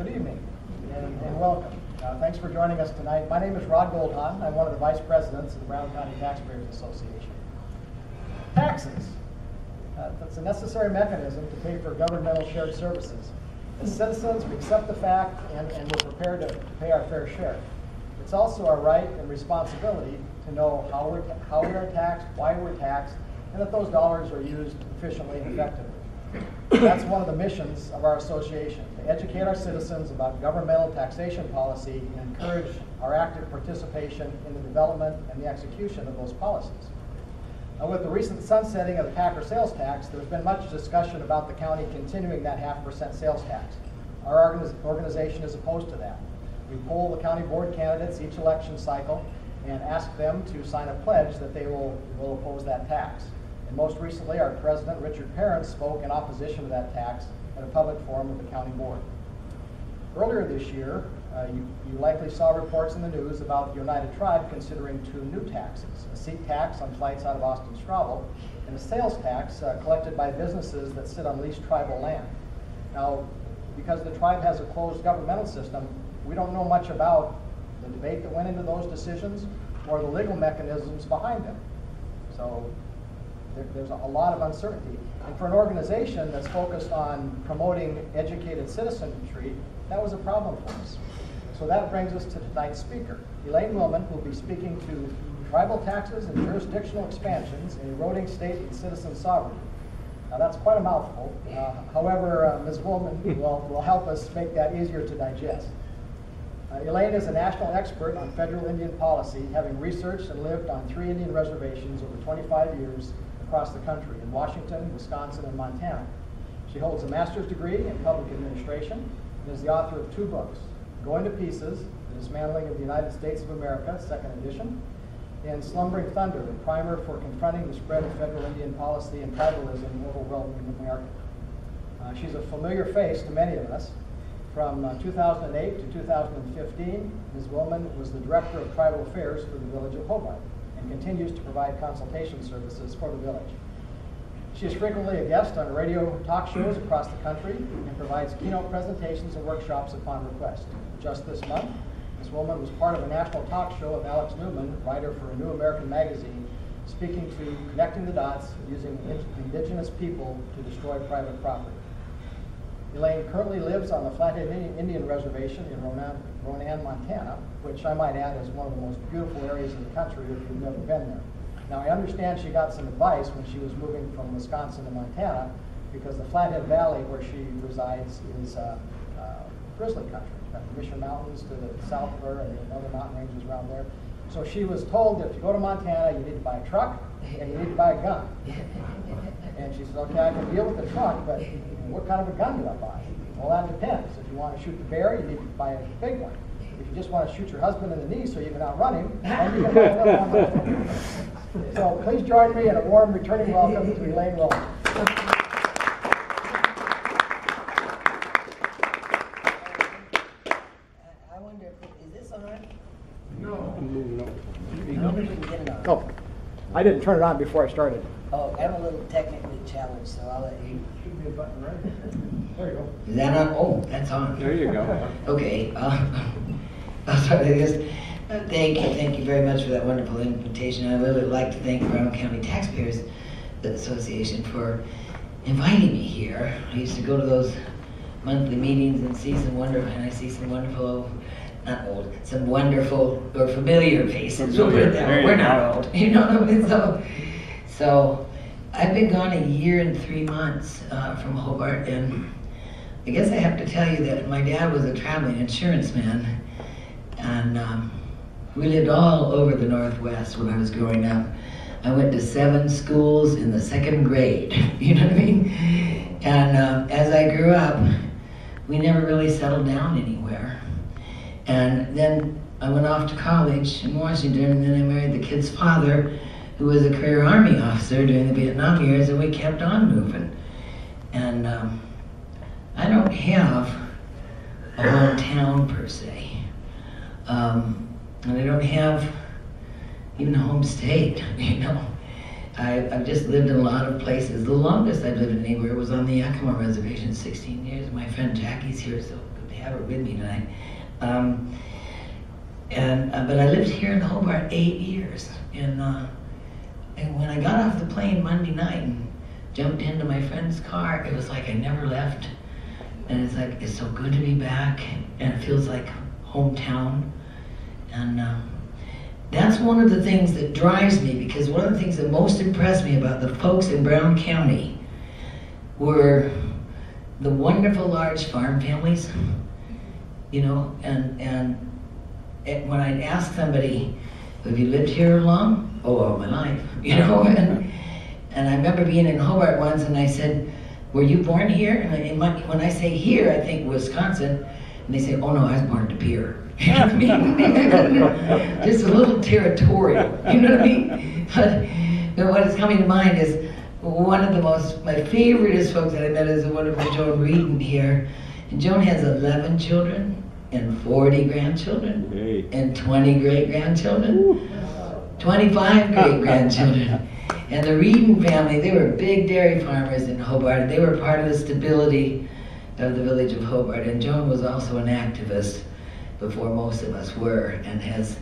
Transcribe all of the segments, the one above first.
Good evening and welcome. Thanks for joining us tonight. My name is Rod Goldhahn. I'm one of the vice presidents of the Brown County Taxpayers Association. Taxes. That's a necessary mechanism to pay for governmental shared services. As citizens, we accept the fact and we're prepared to pay our fair share. It's also our right and responsibility to know how we are taxed, why we're taxed, and that those dollars are used efficiently and effectively. That's one of the missions of our association, to educate our citizens about governmental taxation policy and encourage our active participation in the development and the execution of those policies. With the recent sunsetting of the Packer sales tax, there's been much discussion about the county continuing that 0.5% sales tax. Our organization is opposed to that. We poll the county board candidates each election cycle and ask them to sign a pledge that they will oppose that tax. And most recently, our president, Richard Parent, spoke in opposition to that tax at a public forum with the county board. Earlier this year, you likely saw reports in the news about the United Tribe considering 2 new taxes, a seat tax on flights out of Austin-Straubel and a sales tax collected by businesses that sit on leased tribal land. Now, because the tribe has a closed governmental system, we don't know much about the debate that went into those decisions or the legal mechanisms behind them. So there's a lot of uncertainty. And for an organization that's focused on promoting educated citizenry, that was a problem for us. So that brings us to tonight's speaker, Elaine Willman, who will be speaking to tribal taxes and jurisdictional expansions in eroding state and citizen sovereignty. Now that's quite a mouthful. However, Ms. Willman will help us make that easier to digest. Elaine is a national expert on federal Indian policy, having researched and lived on 3 Indian reservations over 25 years across the country in Washington, Wisconsin, and Montana. She holds a master's degree in public administration and is the author of 2 books, Going to Pieces, The Dismantling of the United States of America, 2nd edition, and Slumbering Thunder, a primer for confronting the spread of federal Indian policy and tribalism overwhelming America. She's a familiar face to many of us. From 2008 to 2015, Ms. Willman was the Director of Tribal Affairs for the Village of Hobart and continues to provide consultation services for the village. She is frequently a guest on radio talk shows across the country and provides keynote presentations and workshops upon request. Just this month, Ms. Willman was part of a national talk show with Alex Newman, writer for a New American magazine, speaking to connecting the dots using indigenous people to destroy private property. Elaine currently lives on the Flathead Indian Reservation in Ronan, Montana, which I might add is one of the most beautiful areas in the country if you've never been there. Now, I understand she got some advice when she was moving from Wisconsin to Montana because the Flathead Valley where she resides is grizzly country. You've got the Mission Mountains to the south of her and the other mountain ranges around there. So she was told that if you go to Montana, you need to buy a truck and you need to buy a gun. And she said, okay, I can deal with the truck, but what kind of a gun do I buy? Well, that depends. If you want to shoot the bear, you need to buy a big one. If you just want to shoot your husband in the knee so you can outrun him, then you can buy another one. So please join me in a warm returning welcome to Elaine Willman. I wonder, is this on? No. No. Oh, I didn't turn it on before I started. Oh, I'm a little technically challenged, so I'll let you. Should be a button right here. There you go. Is that on? Oh, that's on. There you go. Okay. Sorry, thank you very much for that wonderful invitation. I really would like to thank Brown County Taxpayers Association for inviting me here. I used to go to those monthly meetings and see some wonderful, some wonderful or familiar faces. We're not old, you know what I mean? So I've been gone 1 year and 3 months from Hobart, and I guess I have to tell you that my dad was a traveling insurance man, and we lived all over the Northwest when I was growing up. I went to 7 schools in the 2nd grade, you know what I mean? And as I grew up, we never really settled down anywhere. And then I went off to college in Washington, and then I married the kid's father, who was a career Army officer during the Vietnam years, and we kept on moving. And I don't have a hometown per se. And I don't have even a home state, you know. I've just lived in a lot of places. The longest I've lived anywhere was on the Yakima Reservation, 16 years. My friend Jackie's here, so have her with me tonight. But I lived here in Hobart 8 years. And when I got off the plane Monday night and jumped into my friend's car, it was like I never left. And it's like, it's so good to be back, and it feels like hometown. And that's one of the things that drives me, because one of the things that most impressed me about the folks in Brown County were the wonderful large farm families, you know, and when I'd ask somebody, have you lived here long? Oh, all my life, you know, and I remember being in Hobart once and I said, were you born here? And when I say here, I think Wisconsin, and they say, oh no, I was born at De Pere. You know what I mean? Just a little territorial, you know what I mean? But what is coming to mind is one of my favoriteest folks that I met is the wonderful Joan Reedon here. And Joan has 11 children and 40 grandchildren and 20 great-grandchildren, 25 great-grandchildren. And the Reedon family, they were big dairy farmers in Hobart. They were part of the stability of the village of Hobart. And Joan was also an activist before most of us were, and has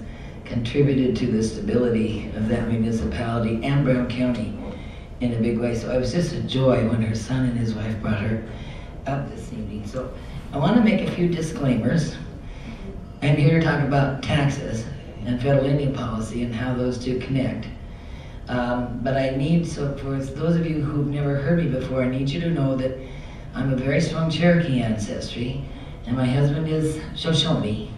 contributed to the stability of that municipality and Brown County in a big way. So it was just a joy when her son and his wife brought her up this evening. So I want to make a few disclaimers. I'm here to talk about taxes and federal Indian policy and how those two connect. But I need, so for those of you who've never heard me before, I need you to know that I'm a very strong Cherokee ancestry, and my husband is Shoshone,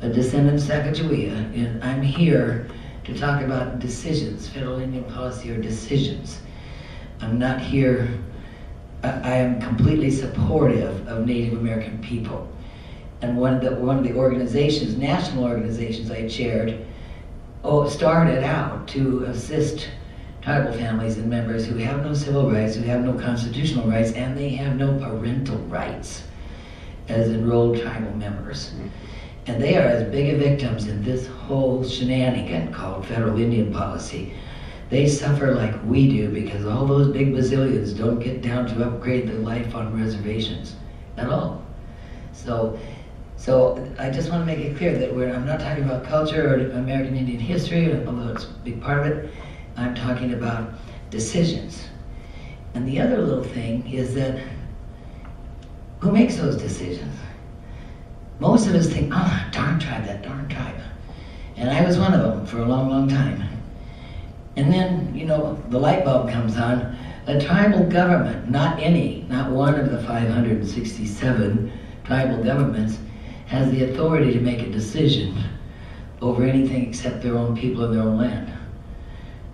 a descendant of Sacagawea, and I'm here to talk about decisions, federal Indian policy or decisions. I'm not here, I am completely supportive of Native American people. And one of the organizations, national organizations I chaired, started out to assist tribal families and members who have no civil rights, who have no constitutional rights, and they have no parental rights as enrolled tribal members. And they are as big a victims in this whole shenanigan called federal Indian policy. They suffer like we do because all those big bazillions don't get down to upgrade their life on reservations at all. So I just want to make it clear that I'm not talking about culture or American Indian history, although it's a big part of it. I'm talking about decisions. And the other little thing is that who makes those decisions? Most of us think, oh, that darn tribe. And I was one of them for a long, long time. And then, you know, the light bulb comes on. A tribal government, not one of the 567 tribal governments, has the authority to make a decision over anything except their own people and their own land.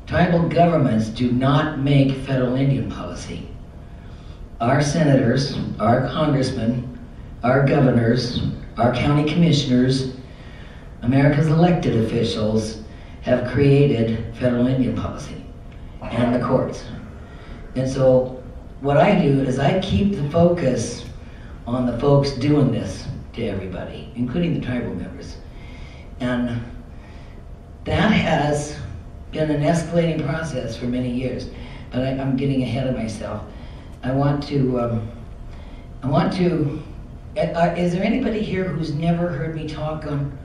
Tribal governments do not make federal Indian policy. Our senators, our congressmen, our governors, our county commissioners, America's elected officials have created federal Indian policy and the courts. And so what I do is I keep the focus on the folks doing this to everybody, including the tribal members. And that has been an escalating process for many years, but I'm getting ahead of myself. Is there anybody here who's never heard me talk on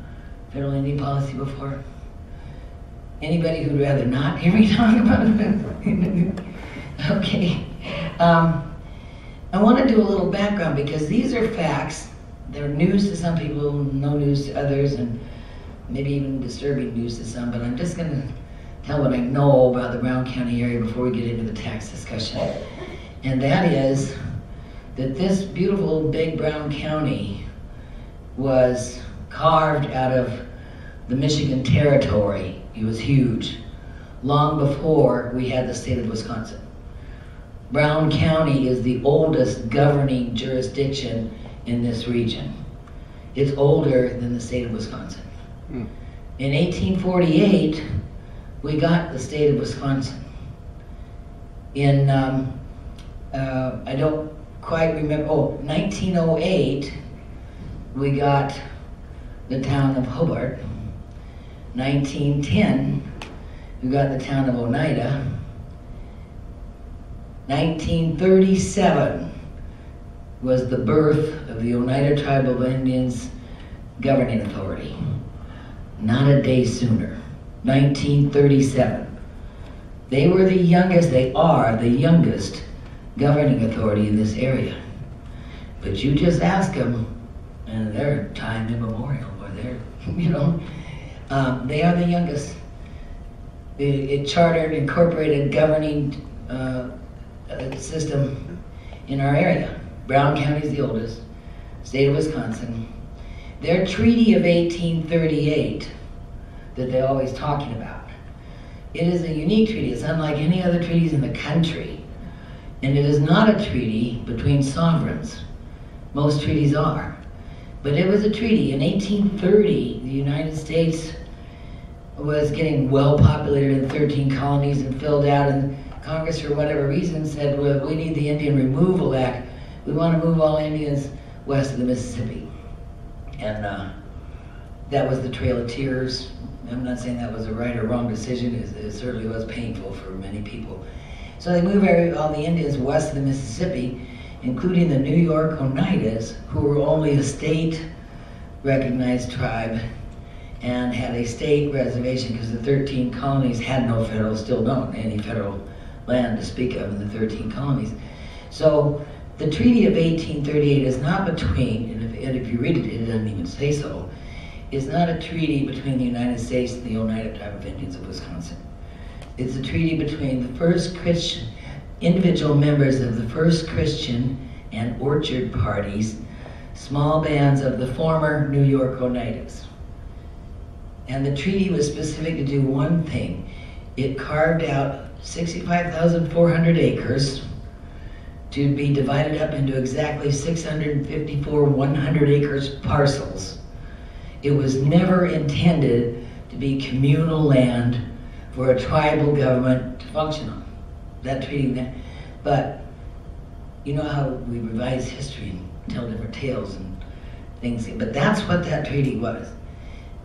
federal Indian policy before? Anybody who'd rather not hear me talk about it? Okay. I want to do a little background because these are facts. They're news to some people, no news to others, and maybe even disturbing news to some, but I'm just going to tell what I know about the Brown County area before we get into the tax discussion. And that is that this beautiful big Brown County was carved out of the Michigan Territory. It was huge, long before we had the state of Wisconsin. Brown County is the oldest governing jurisdiction in this region. It's older than the state of Wisconsin. In 1848, we got the state of Wisconsin. In, I don't quite remember, 1908, we got the town of Hobart. 1910, we got the town of Oneida. 1937, was the birth of the Oneida Tribe of Indians Governing Authority. Not a day sooner, 1937. They were the youngest, they are the youngest governing authority in this area. But you just ask them, and they're time immemorial, or they're, they are the youngest. It chartered, incorporated governing system in our area. Brown County is the oldest, state of Wisconsin. Their Treaty of 1838 that they're always talking about, it is a unique treaty. It's unlike any other treaties in the country. And it is not a treaty between sovereigns. Most treaties are. But it was a treaty. In 1830, the United States was getting well populated in 13 colonies and filled out, and Congress, for whatever reason, said, well, we need the Indian Removal Act. We want to move all Indians west of the Mississippi. And that was the Trail of Tears. I'm not saying that was a right or wrong decision. It certainly was painful for many people. So they moved all the Indians west of the Mississippi, including the New York Oneidas, who were only a state-recognized tribe and had a state reservation because the 13 colonies had no federal, still don't, any federal land to speak of in the 13 colonies. So the Treaty of 1838 is not between, and if you read it, it doesn't even say so, is not a treaty between the United States and the Oneida Tribe of Indians of Wisconsin. It's a treaty between the first Christian, individual members of the first Christian and Orchard parties, small bands of the former New York Oneidas. And the treaty was specific to do one thing. It carved out 65,400 acres to be divided up into exactly 654 100-acre parcels. It was never intended to be communal land for a tribal government to function on. That treaty, but you know how we revise history and tell different tales and things, but that's what that treaty was.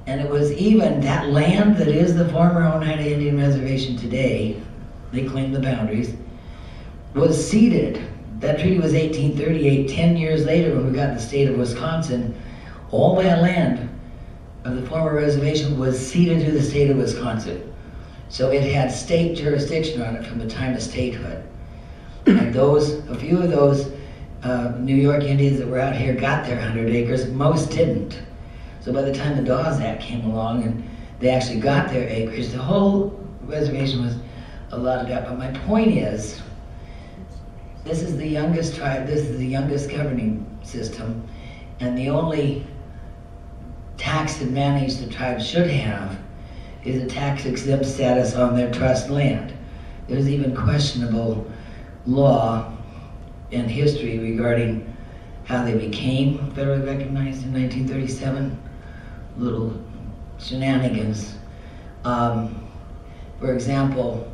And it was even that land that is the former Oneida Indian Reservation today, they claim the boundaries, was ceded. That treaty was 1838. 10 years later, when we got the state of Wisconsin, all that land of the former reservation was ceded to the state of Wisconsin. So it had state jurisdiction on it from the time of statehood. And a few of those New York Indians that were out here got their 100 acres, most didn't. So by the time the Dawes Act came along and they actually got their acreage, the whole reservation was allotted out. But my point is, this is the youngest tribe, this is the youngest governing system, and the only tax advantage the tribe should have is a tax-exempt status on their trust land. There's even questionable law and history regarding how they became federally recognized in 1937. Little shenanigans. For example,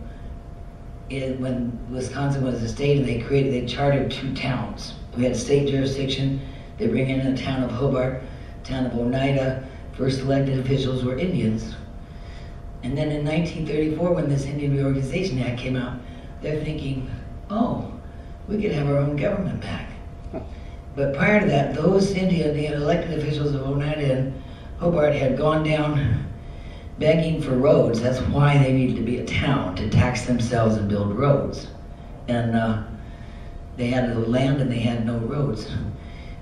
when Wisconsin was a state and they chartered 2 towns. We had state jurisdiction. They bring in the town of Hobart, town of Oneida. First elected officials were Indians. And then in 1934, when this Indian Reorganization Act came out, they're thinking, oh, we could have our own government back. But prior to that, those Indian elected officials of Oneida and Hobart had gone down begging for roads. That's why they needed to be a town, to tax themselves and build roads. And they had the land and they had no roads.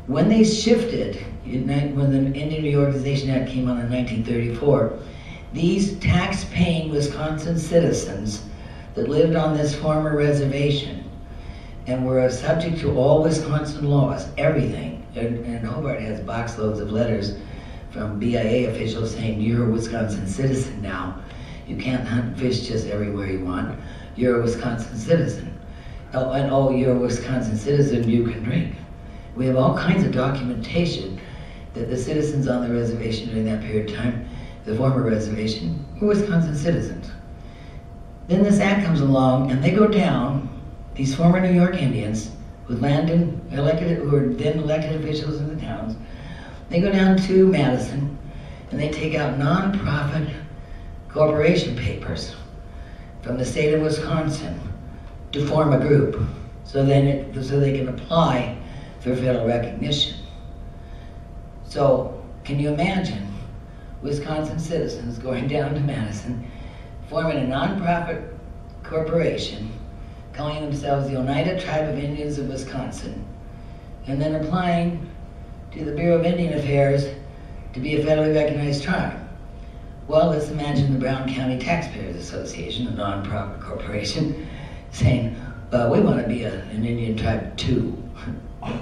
When they shifted, when the Indian Reorganization Act came on in 1934, these tax-paying Wisconsin citizens that lived on this former reservation and were subject to all Wisconsin laws, everything, and Hobart has box loads of letters from BIA officials saying, you're a Wisconsin citizen now. You can't hunt and fish just everywhere you want. You're a Wisconsin citizen. Oh, and oh, you're a Wisconsin citizen, you can drink. We have all kinds of documentation that the citizens on the reservation during that period of time, the former reservation, were Wisconsin citizens. Then this act comes along and they go down, these former New York Indians, with land and who were then elected officials in the towns, they go down to Madison and they take out non-profit corporation papers from the state of Wisconsin to form a group. So they can apply for federal recognition. So, can you imagine Wisconsin citizens going down to Madison, forming a nonprofit corporation, calling themselves the Oneida Tribe of Indians of Wisconsin, and then applying to the Bureau of Indian Affairs to be a federally recognized tribe? Well, let's imagine the Brown County Taxpayers Association, a nonprofit corporation, saying, we want to be an Indian tribe too.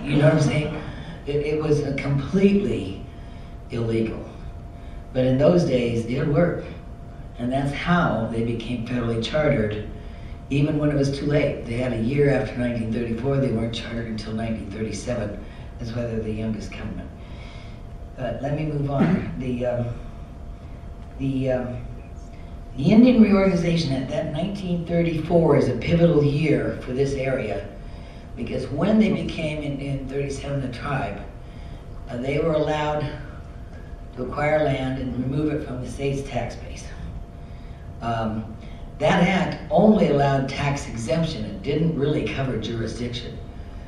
You know what I'm saying? It was completely illegal. But in those days, it worked. And that's how they became federally chartered, even when it was too late. They had a year after 1934, they weren't chartered until 1937. That's why they're the youngest government. But let me move on. The Indian reorganization at that 1934 is a pivotal year for this area, because when they became in 37 a tribe, they were allowed to acquire land and remove it from the state's tax base. That act only allowed tax exemption. It didn't really cover jurisdiction.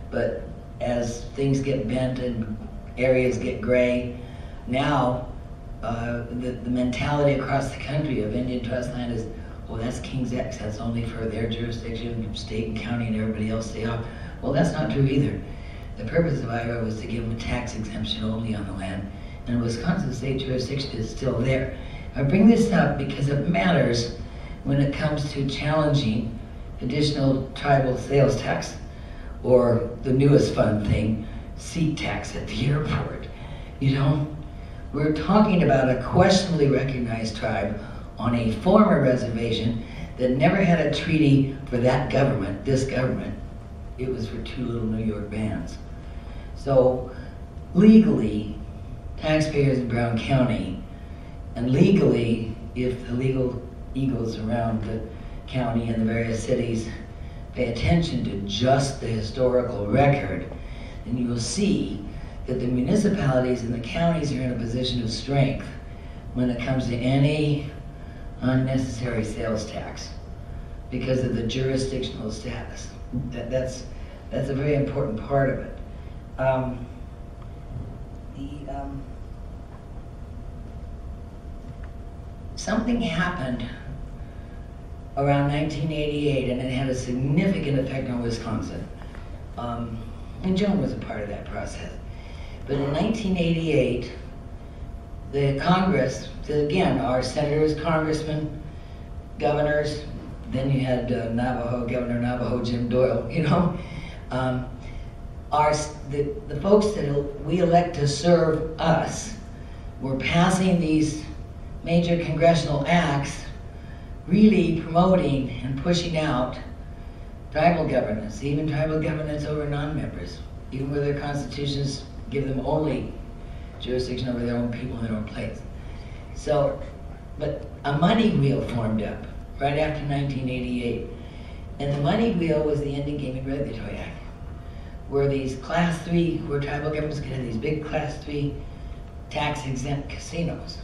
But as things get bent and areas get gray, now the mentality across the country of Indian trust land is, well, that's King's X, that's only for their jurisdiction, state and county and everybody else stay off. Well, that's not true either. The purpose of IRA was to give them a tax exemption only on the land, and Wisconsin state jurisdiction is still there. I bring this up because it matters when it comes to challenging additional tribal sales tax, or the newest fun thing, seat tax at the airport. You know, we're talking about a questionably recognized tribe on a former reservation that never had a treaty for that government, this government. It was for two little New York bands. So legally, taxpayers in Brown County, and legally, if the legal eagles around the county and the various cities pay attention to just the historical record, then you will see that the municipalities and the counties are in a position of strength when it comes to any unnecessary sales tax because of the jurisdictional status. That's a very important part of it. Something happened around 1988, and it had a significant effect on Wisconsin. And Joan was a part of that process. But in 1988, the Congress, again, our senators, congressmen, governors, then you had Governor Navajo Jim Doyle, you know, the folks that we elect to serve us were passing these major congressional acts really promoting and pushing out tribal governance, even tribal governance over non-members, even where their constitutions give them only jurisdiction over their own people in their own place. So, but a money wheel formed up right after 1988. And the money wheel was the Indian Gaming Regulatory Act, where these Class 3, where tribal governments could have these big Class 3 tax-exempt casinos.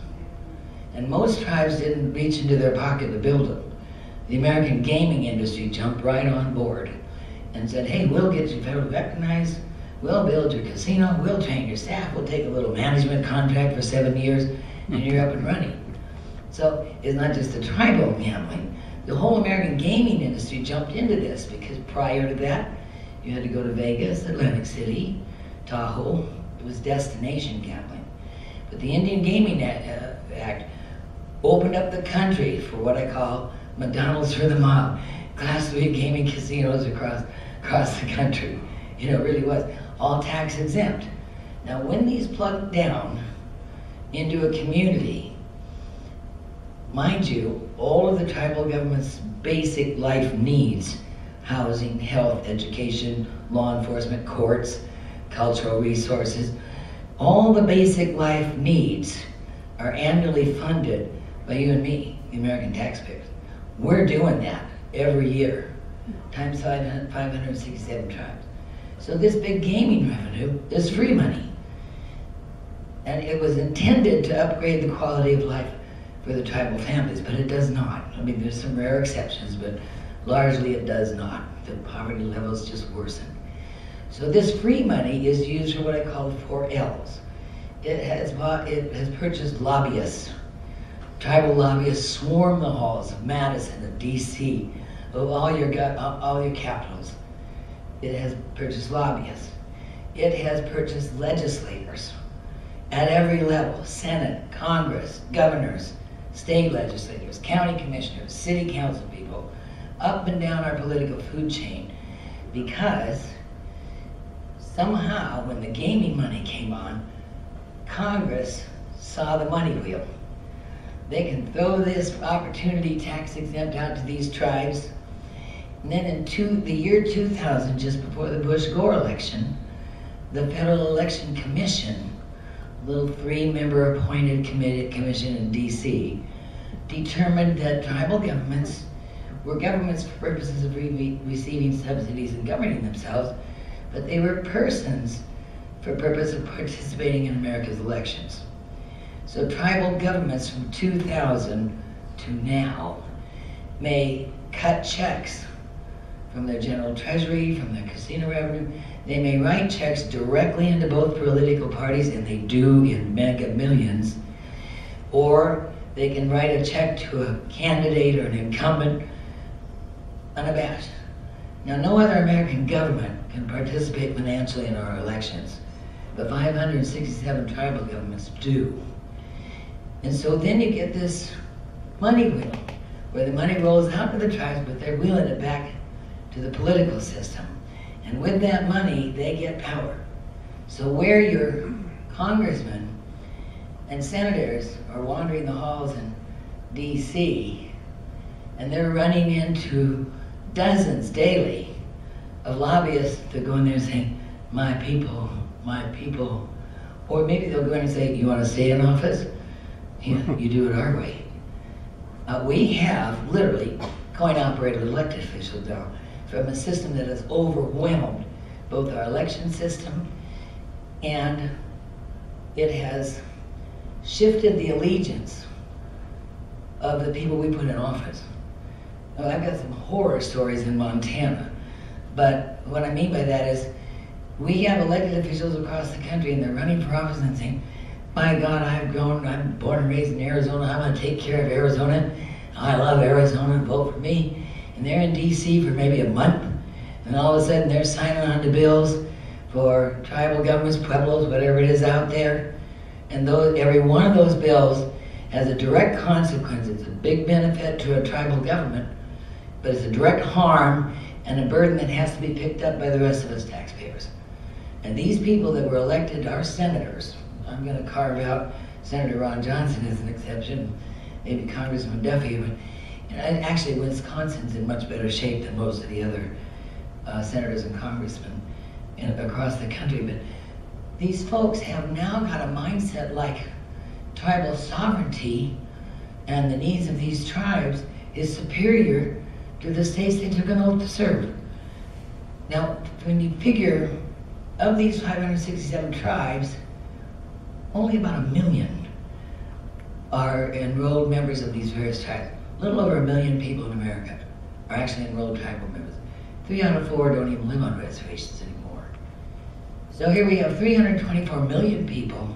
And most tribes didn't reach into their pocket to build them. The American gaming industry jumped right on board and said, hey, we'll get you federally recognized, we'll build your casino, we'll train your staff, we'll take a little management contract for 7 years, and you're up and running. So it's not just the tribal gambling. The whole American gaming industry jumped into this because prior to that, you had to go to Vegas, Atlantic City, Tahoe. It was destination gambling. But the Indian Gaming Act opened up the country for what I call McDonald's for the mob, Class 3 gaming casinos across the country. You know, it really was all tax exempt. Now, when these plugged down into a community, mind you, all of the tribal government's basic life needs, housing, health, education, law enforcement, courts, cultural resources, all the basic life needs are annually funded by you and me, the American taxpayers. We're doing that every year, times 567 tribes. So this big gaming revenue is free money. And it was intended to upgrade the quality of life for the tribal families, but it does not. I mean, there's some rare exceptions, but largely it does not. The poverty levels just worsen. So this free money is used for what I call the 4 L's. It has purchased lobbyists. Tribal lobbyists swarm the halls of Madison, of DC, of all your capitals. It has purchased lobbyists. It has purchased legislators at every level: Senate, Congress, governors, state legislators, county commissioners, city council people, up and down our political food chain, because somehow when the gaming money came on, Congress saw the money wheel. They can throw this opportunity tax exempt out to these tribes. And then in the year 2000, just before the Bush-Gore election, the Federal Election Commission, a little 3-member appointed commission in DC, determined that tribal governments were governments for purposes of receiving subsidies and governing themselves, but they were persons for purpose of participating in America's elections. So tribal governments from 2000 to now may cut checks from their general treasury, from their casino revenue. They may write checks directly into both political parties, and they do in mega millions, or they can write a check to a candidate or an incumbent unabashed. Now, no other American government can participate financially in our elections, but 567 tribal governments do. And so then you get this money wheel, where the money rolls out to the tribes, but they're wheeling it back to the political system. And with that money, they get power. So where your congressmen and senators are wandering the halls in DC, and they're running into dozens daily of lobbyists that go in there saying, my people, or maybe they'll go in and say, you want to stay in office? Yeah, you do it our way. We have literally coin-operated elected officials now from a system that has overwhelmed both our election system, and it has shifted the allegiance of the people we put in office. Now, I've got some horror stories in Montana, but what I mean by that is we have elected officials across the country, and they're running for office and saying, my God, I'm born and raised in Arizona, I'm going to take care of Arizona, I love Arizona, vote for me. And they're in DC for maybe a month, and all of a sudden they're signing on to bills for tribal governments, pueblos, whatever it is out there. And every one of those bills has a direct consequence. It's a big benefit to a tribal government, but it's a direct harm and a burden that has to be picked up by the rest of us taxpayers. And these people that were elected, our senators, I'm going to carve out Senator Ron Johnson as an exception, maybe Congressman Duffy, but actually Wisconsin's in much better shape than most of the other senators and congressmen across the country. But these folks have now got a mindset like tribal sovereignty and the needs of these tribes is superior to the states they took an oath to serve. Now, when you figure of these 567 tribes, only about 1 million are enrolled members of these various tribes. A little over 1 million people in America are actually enrolled tribal members. 3 out of 4 don't even live on reservations anymore. So here we have 324 million people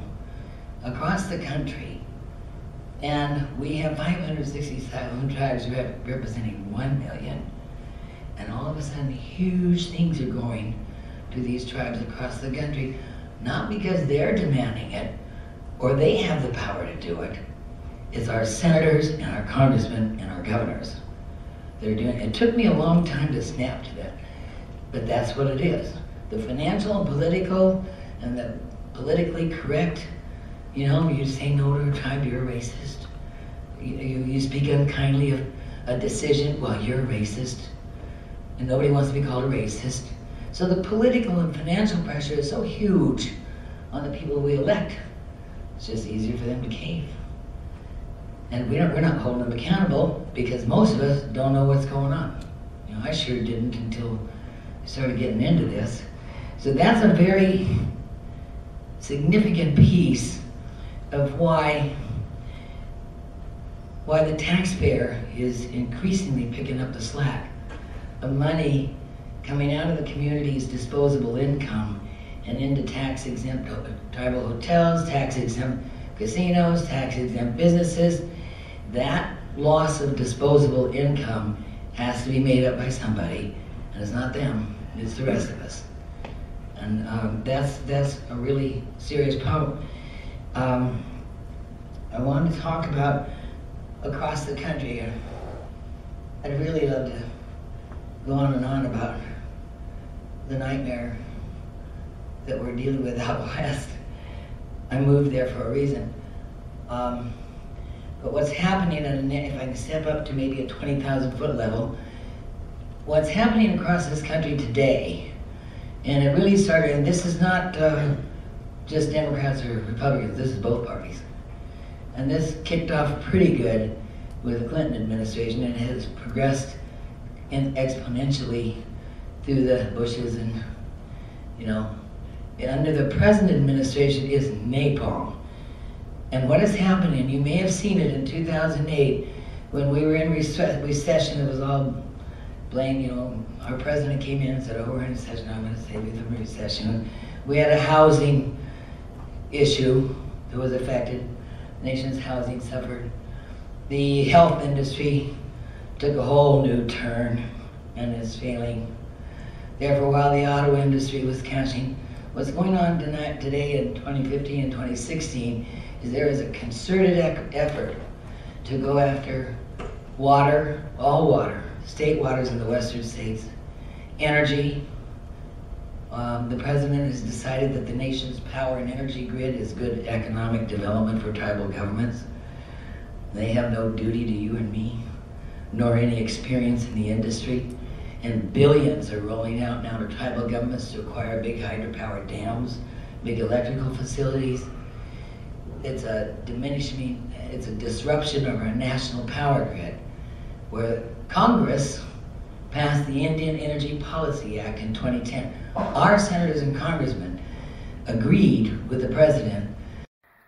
across the country, and we have 567 tribes representing 1 million. And all of a sudden, huge things are going to these tribes across the country, not because they're demanding it or they have the power to do it. It's our senators and our congressmen and our governors that are doing it. It took me a long time to snap to that, but that's what it is. The financial and political and the politically correct, you say no to a tribe, you're a racist. You speak unkindly of a decision, well, you're a racist. And nobody wants to be called a racist. So the political and financial pressure is so huge on the people we elect. It's just easier for them to cave. And we're not holding them accountable because most of us don't know what's going on. I sure didn't until I started getting into this. So that's a very significant piece of why the taxpayer is increasingly picking up the slack of money coming out of the community's disposable income and into tax-exempt tribal hotels, tax-exempt casinos, tax-exempt businesses. That loss of disposable income has to be made up by somebody, and it's not them, it's the rest of us. And that's a really serious problem. I wanted to talk about across the country. I'd really love to go on and on about the nightmare that we're dealing with out west. I moved there for a reason. But what's happening if I can step up to maybe a 20,000 foot level, what's happening across this country today, and it really started, and this is not just Democrats or Republicans, this is both parties. And this kicked off pretty good with the Clinton administration and has progressed exponentially through the Bushes and, under the present administration is napalm. And what is happening, you may have seen it in 2008 when we were in recession, it was all blame, our president came in and said, oh, we're in recession, I'm going to save you from recession. We had a housing issue that was affected. The nation's housing suffered. The health industry took a whole new turn and is failing. Therefore, while the auto industry was crashing, what's going on today in 2015 and 2016 is there is a concerted effort to go after water, all water, state waters in the western states, energy. The president has decided that the nation's power and energy grid is good economic development for tribal governments. They have no duty to you and me, nor any experience in the industry. And billions are rolling out now to tribal governments to acquire big hydropower dams, big electrical facilities. It's a disruption of our national power grid, where Congress passed the Indian Energy Policy Act in 2010. Our senators and congressmen agreed with the president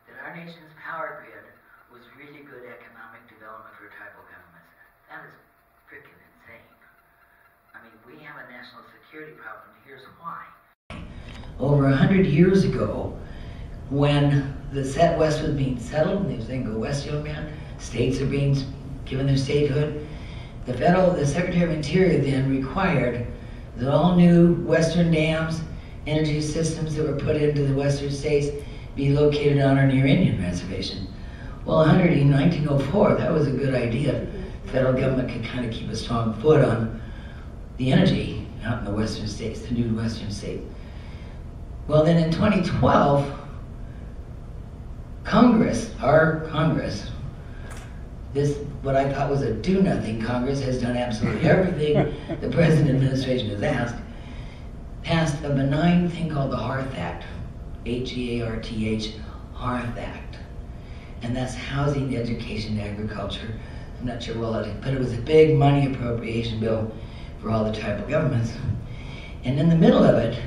that our nation's power grid was really good economic development for tribal governments. That is freaking insane. I mean, we have a national security problem. Here's why. Over 100 years ago, when the West was being settled, and they were saying, go west, young man, states are being given their statehood, the Secretary of Interior then required that all new western dams, energy systems that were put into the western states be located on or near Indian reservation. Well, in 1904, that was a good idea. The federal government could kind of keep a strong foot on the energy out in the western states, the new western states. Well, then in 2012, our Congress, this, what I thought was a do-nothing Congress, has done absolutely everything the present administration has asked, passed a benign thing called the Hearth Act, H-E-A-R-T-H, Hearth Act. And that's housing, education, agriculture. I'm not sure but it was a big money appropriation bill for all the tribal governments. And in the middle of it,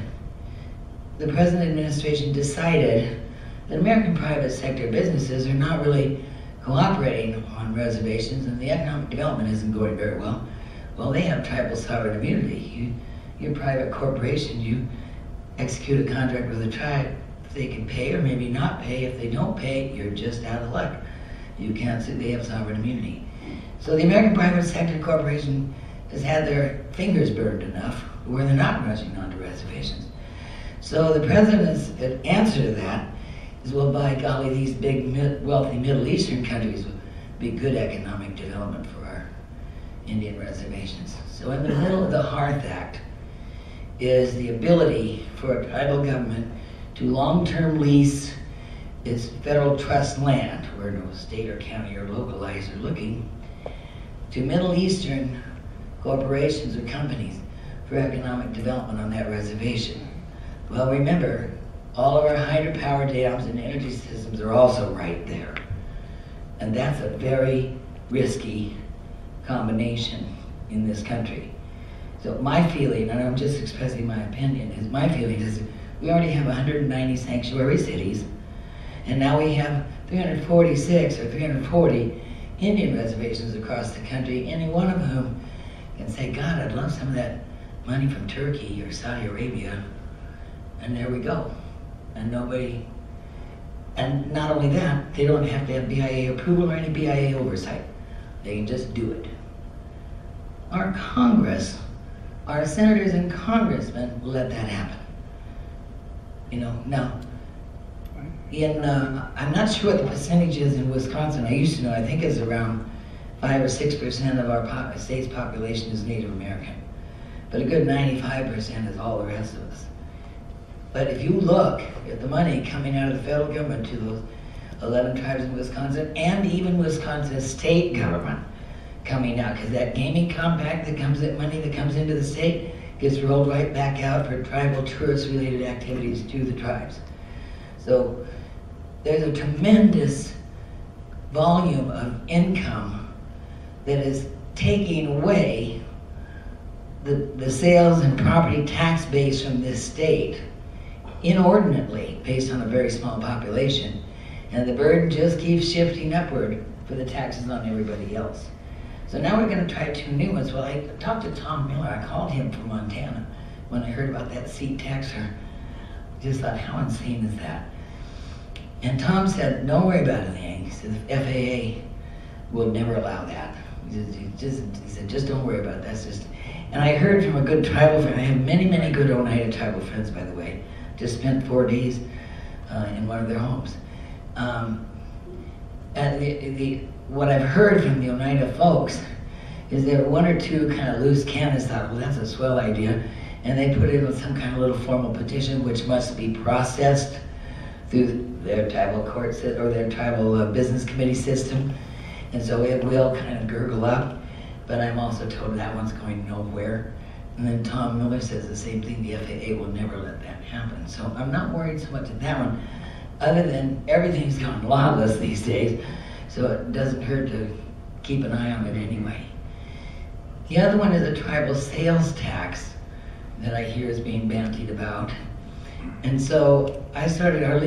the present administration decided that American private sector businesses are not really cooperating on reservations and the economic development isn't going very well. Well, they have tribal sovereign immunity. You're a private corporation, you execute a contract with a tribe. If they can pay or maybe not pay, if they don't pay, you're just out of luck. You can't sue, they have sovereign immunity. So the American private sector corporation has had their fingers burned enough where they're not rushing onto reservations. So the president's answer to that is, well, by golly, these big, wealthy Middle Eastern countries would be good economic development for our Indian reservations. So in the middle of the Hearth Act is the ability for a tribal government to long-term lease its federal trust land, where no state or county or localizer are looking, to Middle Eastern corporations or companies for economic development on that reservation. Well, remember, all of our hydropower dams and energy systems are also right there. And that's a very risky combination in this country. So my feeling, and I'm just expressing my opinion, is we already have 190 sanctuary cities, and now we have 346 or 340 Indian reservations across the country, any one of whom can say, God, I'd love some of that money from Turkey or Saudi Arabia, and there we go. And not only that, they don't have to have BIA approval or any BIA oversight. They can just do it. Our Congress, our senators and congressmen let that happen. Now, I'm not sure what the percentage is in Wisconsin. I used to know, I think it's around 5 or 6% of our state's population is Native American. But a good 95% is all the rest of us. But if you look at the money coming out of the federal government to those 11 tribes in Wisconsin, and even Wisconsin state government coming out, because that gaming compact that money that comes into the state gets rolled right back out for tribal tourist-related activities to the tribes. So there's a tremendous volume of income that is taking away the sales and property tax base from this state inordinately based on a very small population, and the burden just keeps shifting upward for the taxes on everybody else. So now we're going to try 2 new ones. Well, I talked to Tom Miller. I called him from Montana when I heard about that seat taxer. Just thought, how insane is that? And Tom said, don't worry about anything. He said, the FAA will never allow that. He said, just don't worry about it. That's just. And I heard from a good tribal friend. I have many, many good Oneida tribal friends, by the way. Just spent 4 days in one of their homes. What I've heard from the Oneida folks is that 1 or 2 kind of loose cannons thought, well, that's a swell idea, and they put in some kind of little formal petition which must be processed through their tribal courts or their tribal business committee system, and so it will kind of gurgle up, but I'm also told that one's going nowhere. And then Tom Miller says the same thing, the FAA will never let that happen. So I'm not worried so much at that one, other than everything's gone lawless these days, so it doesn't hurt to keep an eye on it anyway. The other one is a tribal sales tax that I hear is being bandied about. And so I started our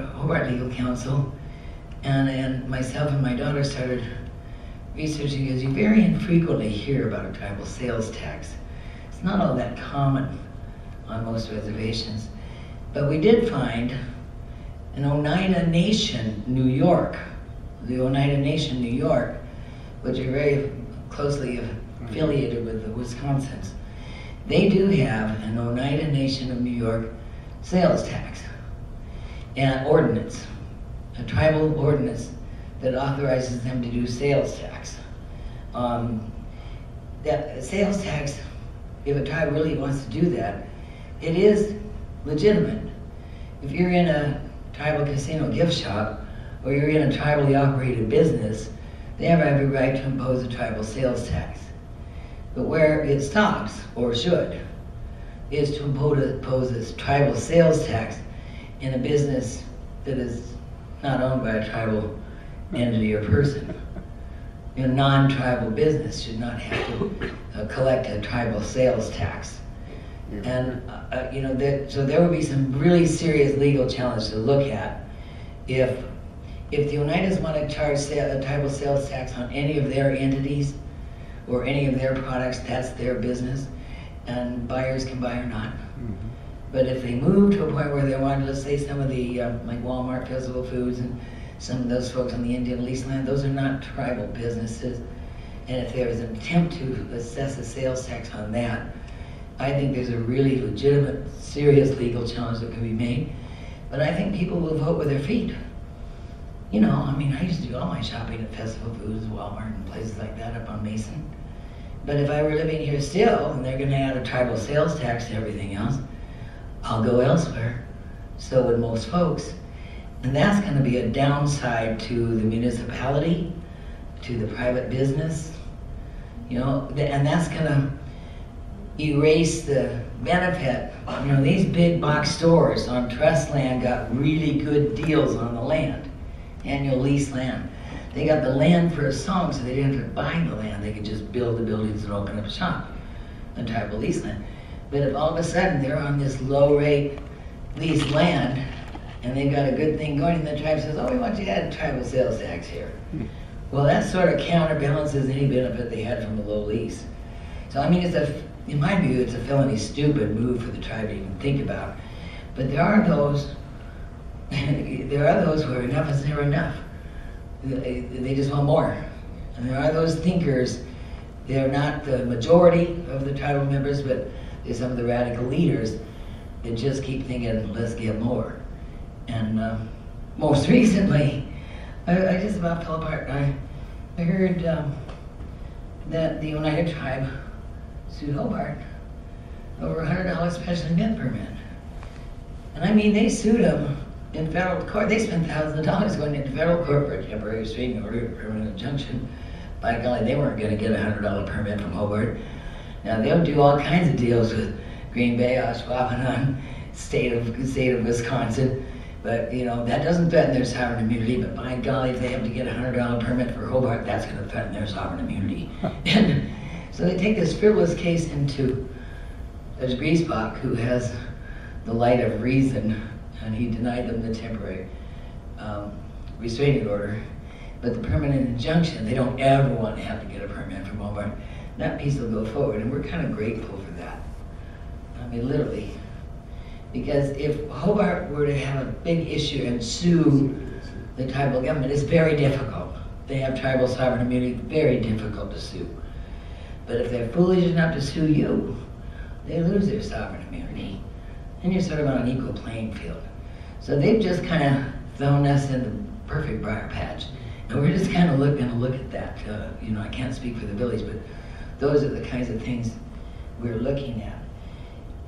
Hobart Legal Counsel, and myself and my daughter started researching, because you very infrequently hear about a tribal sales tax. It's not all that common on most reservations. But we did find an Oneida Nation, New York, the Oneida Nation, New York, which are very closely affiliated with the Wisconsins. They do have an Oneida Nation of New York sales tax and ordinance, a tribal ordinance that authorizes them to do sales tax. That sales tax, if a tribe really wants to do that, it is legitimate. If you're in a tribal casino gift shop, or you're in a tribally operated business, they have every right to impose a tribal sales tax. But where it stops, or should, is to impose this tribal sales tax in a business that is not owned by a tribal entity or person. A non-tribal business should not have to collect a tribal sales tax. And so there would be some really serious legal challenge to look at if the Oneidas want to charge a tribal sales tax on any of their entities or any of their products. That's their business, and buyers can buy or not. Mm-hmm. But if they move to a point where they want, let's say some of the like Walmart, Festival Foods, and some of those folks on the Indian lease land, those are not tribal businesses. And if there is an attempt to assess a sales tax on that, I think there's a really legitimate, serious legal challenge that can be made. But I think people will vote with their feet. I used to do all my shopping at Festival Foods, Walmart, and places like that up on Mason. But if I were living here still, and they're going to add a tribal sales tax to everything else, I'll go elsewhere. So would most folks. And that's going to be a downside to the municipality, to the private business, and that's going to erase the benefit. These big box stores on trust land got really good deals on the land, annual lease land. They got the land for a song, so they didn't have to buy the land. They could just build the buildings and open up a shop on tribal lease land. But if all of a sudden they're on this low rate leased land, and they've got a good thing going, and the tribe says, oh, we want you to add a tribal sales tax here. Well, that sort of counterbalances any benefit they had from a low lease. So, it's a in my view, it's a felony stupid move for the tribe to even think about. But there are those where enough is never enough. They just want more. And there are those thinkers. They're not the majority of the tribal members, but they're some of the radical leaders that just keep thinking, let's get more. And most recently, I just about fell apart. I heard that the Oneida tribe sued Hobart over $100 special event permit. And I mean, they sued them in federal court. They spent thousands of dollars going into federal court for a temporary restraining order, permanent injunction. By golly, they weren't going to get a $100 permit from Hobart. Now they'll do all kinds of deals with Green Bay, Ashwaubenon, state of Wisconsin, but you know that doesn't threaten their sovereign immunity. But by golly, if they have to get a $100 permit for Hobart, that's going to threaten their sovereign immunity. And so they take this frivolous case into Judge Griesbach, who has the light of reason, and he denied them the temporary restraining order. But the permanent injunction, they don't ever want to have to get a permit from Hobart. That piece will go forward, and we're kind of grateful for that. I mean, literally. Because if Hobart were to have a big issue and sue the tribal government, it's very difficult. They have tribal sovereign immunity, very difficult to sue. But if they're foolish enough to sue you, they lose their sovereign immunity. And you're sort of on an equal playing field. So they've just kind of thrown us in the perfect briar patch. And we're just kind of going to look at that. You know, I can't speak for the village, but those are the kinds of things we're looking at.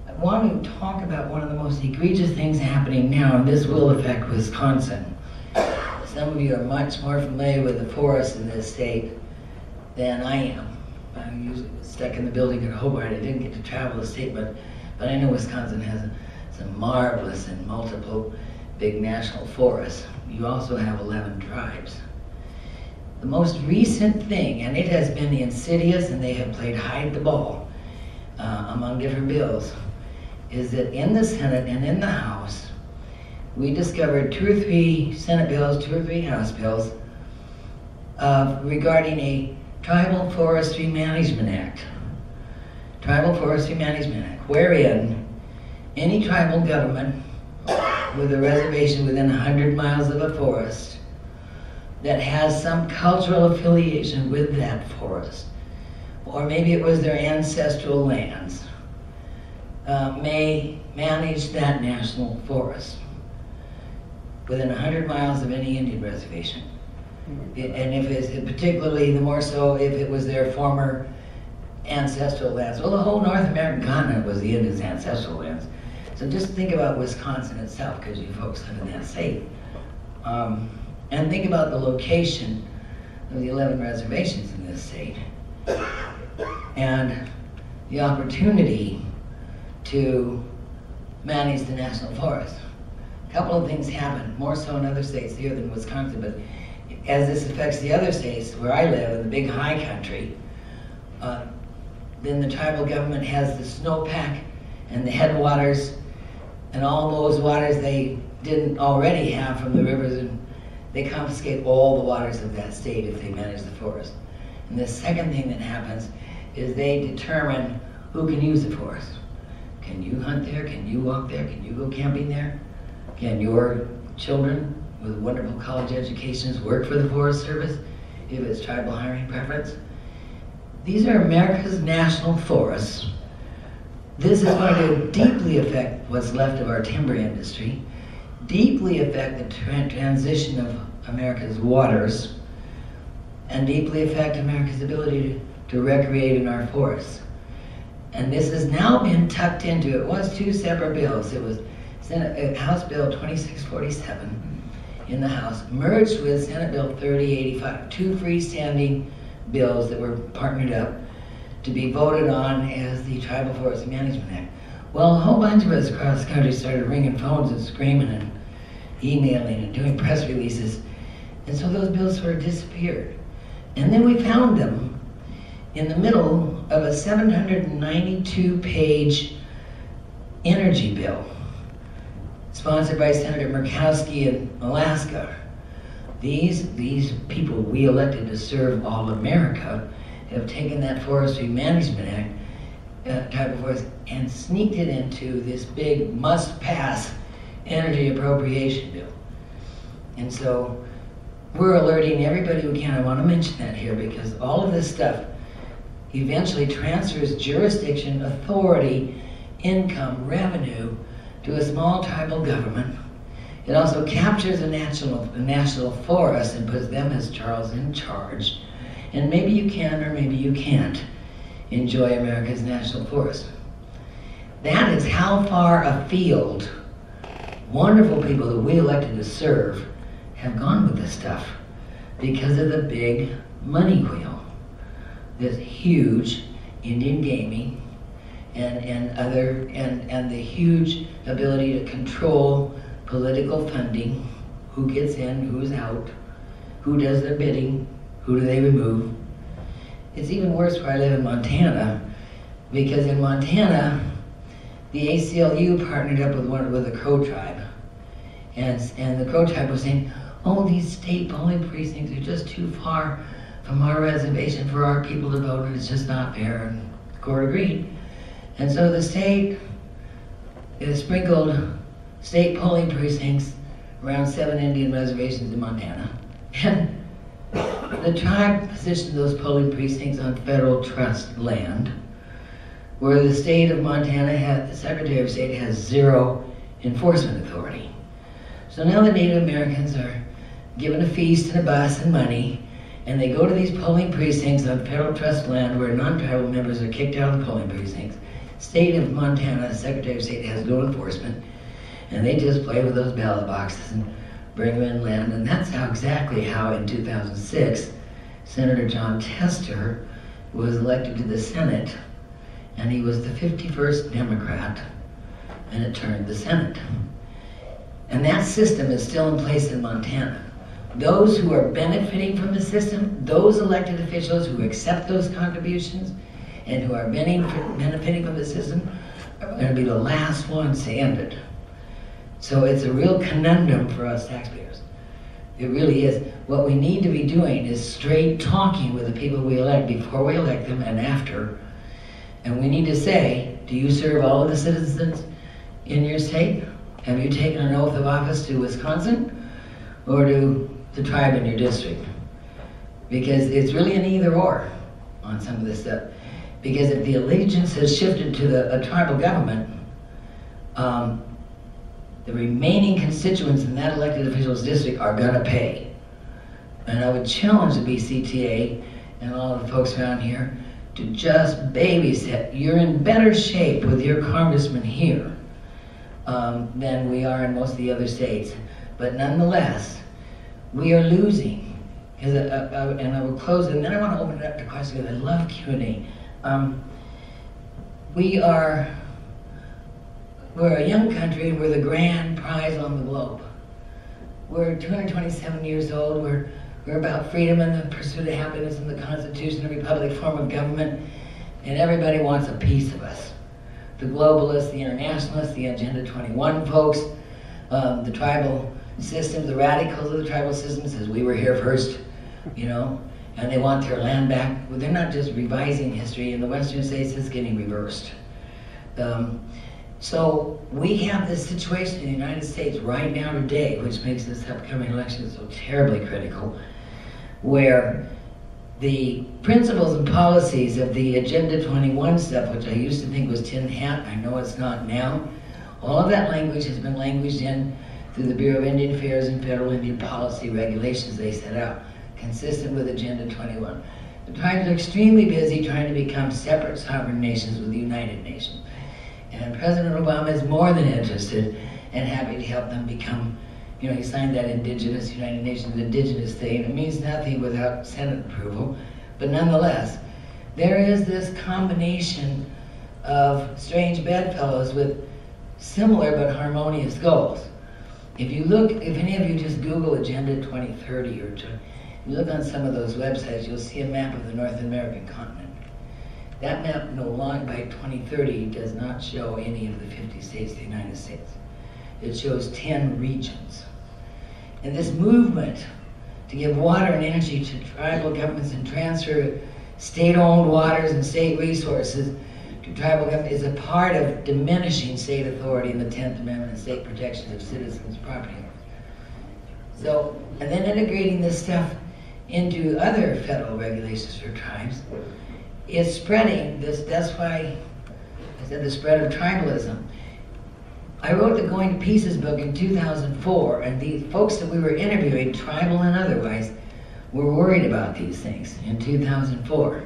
I want to talk about one of the most egregious things happening now, and this will affect Wisconsin. Some of you are much more familiar with the forests in this state than I am. I usually was stuck in the building at Hobart. I didn't get to travel the state, but I know Wisconsin has some marvelous and multiple big national forests. You also have 11 tribes. The most recent thing, and it has been insidious and they have played hide the ball among different bills, is that in the Senate and in the House, we discovered 2 or 3 Senate bills, 2 or 3 House bills regarding a Tribal Forestry Management Act. Tribal Forestry Management Act, wherein any tribal government with a reservation within 100 miles of a forest that has some cultural affiliation with that forest, or maybe it was their ancestral lands, may manage that national forest within 100 miles of any Indian reservation. And if it's particularly, the more so if it was their former ancestral lands. Well, the whole North American continent was the Indians' ancestral lands. So just think about Wisconsin itself, because you folks live in that state. And think about the location of the 11 reservations in this state. And the opportunity to manage the national forest. A couple of things happen, more so in other states here than Wisconsin, but as this affects the other states where I live, in the big high country, then the tribal government has the snowpack and the headwaters and all those waters they didn't already have from the rivers, and they confiscate all the waters of that state if they manage the forest. And the second thing that happens is they determine who can use the forest. Can you hunt there? Can you walk there? Can you go camping there? Can your children with wonderful college educations work for the Forest Service if it's tribal hiring preference? These are America's national forests. This is going to deeply affect what's left of our timber industry, deeply affect the transition of America's waters, and deeply affect America's ability to recreate in our forests. And this has now been tucked into, it was 2 separate bills. It was Senate, House Bill 2647 in the House, merged with Senate Bill 3085, 2 freestanding bills that were partnered up to be voted on as the Tribal Forest Management Act. Well, a whole bunch of us across the country started ringing phones and screaming and emailing and doing press releases, and so those bills sort of disappeared. And then we found them in the middle of a 792-page energy bill sponsored by Senator Murkowski in Alaska. These people we elected to serve all America have taken that Forestry Management Act type of force and sneaked it into this big must-pass energy appropriation bill. And so we're alerting everybody who can. I want to mention that here because all of this stuff eventually transfers jurisdiction, authority, income, revenue to a small tribal government. It also captures a national forest and puts them as Charles in charge. And maybe you can or maybe you can't enjoy America's national forest. That is how far afield wonderful people that we elected to serve have gone with this stuff because of the big money wheel. This huge Indian gaming and the huge ability to control political funding, who gets in, who's out, who does their bidding, who do they remove. It's even worse where I live in Montana, because in Montana, the ACLU partnered up with the Crow tribe. And the Crow tribe was saying, oh, these state polling precincts are just too far from our reservation for our people to vote, and it's just not fair, and the court agreed. And so the state sprinkled state polling precincts around 7 Indian reservations in Montana. And the tribe positioned those polling precincts on federal trust land, where the state of Montana the Secretary of State has zero enforcement authority. So now the Native Americans are given a feast and a bus and money, and they go to these polling precincts on federal trust land where non-tribal members are kicked out of the polling precincts. State of Montana, the Secretary of State has no enforcement, and they just play with those ballot boxes and bring them inland. And that's exactly how in 2006, Senator John Tester was elected to the Senate, and he was the 51st Democrat, and it turned the Senate. And that system is still in place in Montana. Those who are benefiting from the system, those elected officials who accept those contributions and who are benefiting from the system are going to be the last ones to end it. So it's a real conundrum for us taxpayers. It really is. What we need to be doing is straight talking with the people we elect before we elect them and after. And we need to say, do you serve all of the citizens in your state? Have you taken an oath of office to Wisconsin or to the tribe in your district? Because it's really an either or on some of this stuff. Because if the allegiance has shifted to a tribal government, the remaining constituents in that elected official's district are going to pay. And I would challenge the BCTA and all of the folks around here to just babysit. You're in better shape with your congressman here than we are in most of the other states. But nonetheless, we are losing. And I will close, and then I want to open it up to questions, because I love Q&A. We're a young country, and we're the grand prize on the globe. We're 227 years old. We're about freedom and the pursuit of happiness and the Constitution, a republic form of government, and everybody wants a piece of us. The globalists, the internationalists, the Agenda 21 folks, the tribal systems, the radicals of the tribal system says we were here first, and they want their land back. Well, they're not just revising history. In the Western states, it's getting reversed. So we have this situation in the United States right now today, which makes this upcoming election so terribly critical, where the principles and policies of the Agenda 21 stuff, which I used to think was tin hat, I know it's not now, all of that language has been languaged in through the Bureau of Indian Affairs and federal Indian policy regulations they set out, consistent with Agenda 21. The tribes are extremely busy trying to become separate sovereign nations with the United Nations. And President Obama is more than interested and happy to help them become, he signed that United Nations indigenous thing. It means nothing without Senate approval. But nonetheless, there is this combination of strange bedfellows with similar but harmonious goals. If any of you just Google Agenda 2030 or you look on some of those websites, you'll see a map of the North American continent. That map no longer by 2030 does not show any of the 50 states of the United States. It shows 10 regions. And this movement to give water and energy to tribal governments and transfer state-owned waters and state resources to to tribal government is a part of diminishing state authority in the 10th Amendment and state protections of citizens' property. So, and then integrating this stuff into other federal regulations for tribes is spreading this. That's why I said the spread of tribalism. I wrote the Going to Pieces book in 2004, and the folks that we were interviewing, tribal and otherwise, were worried about these things in 2004.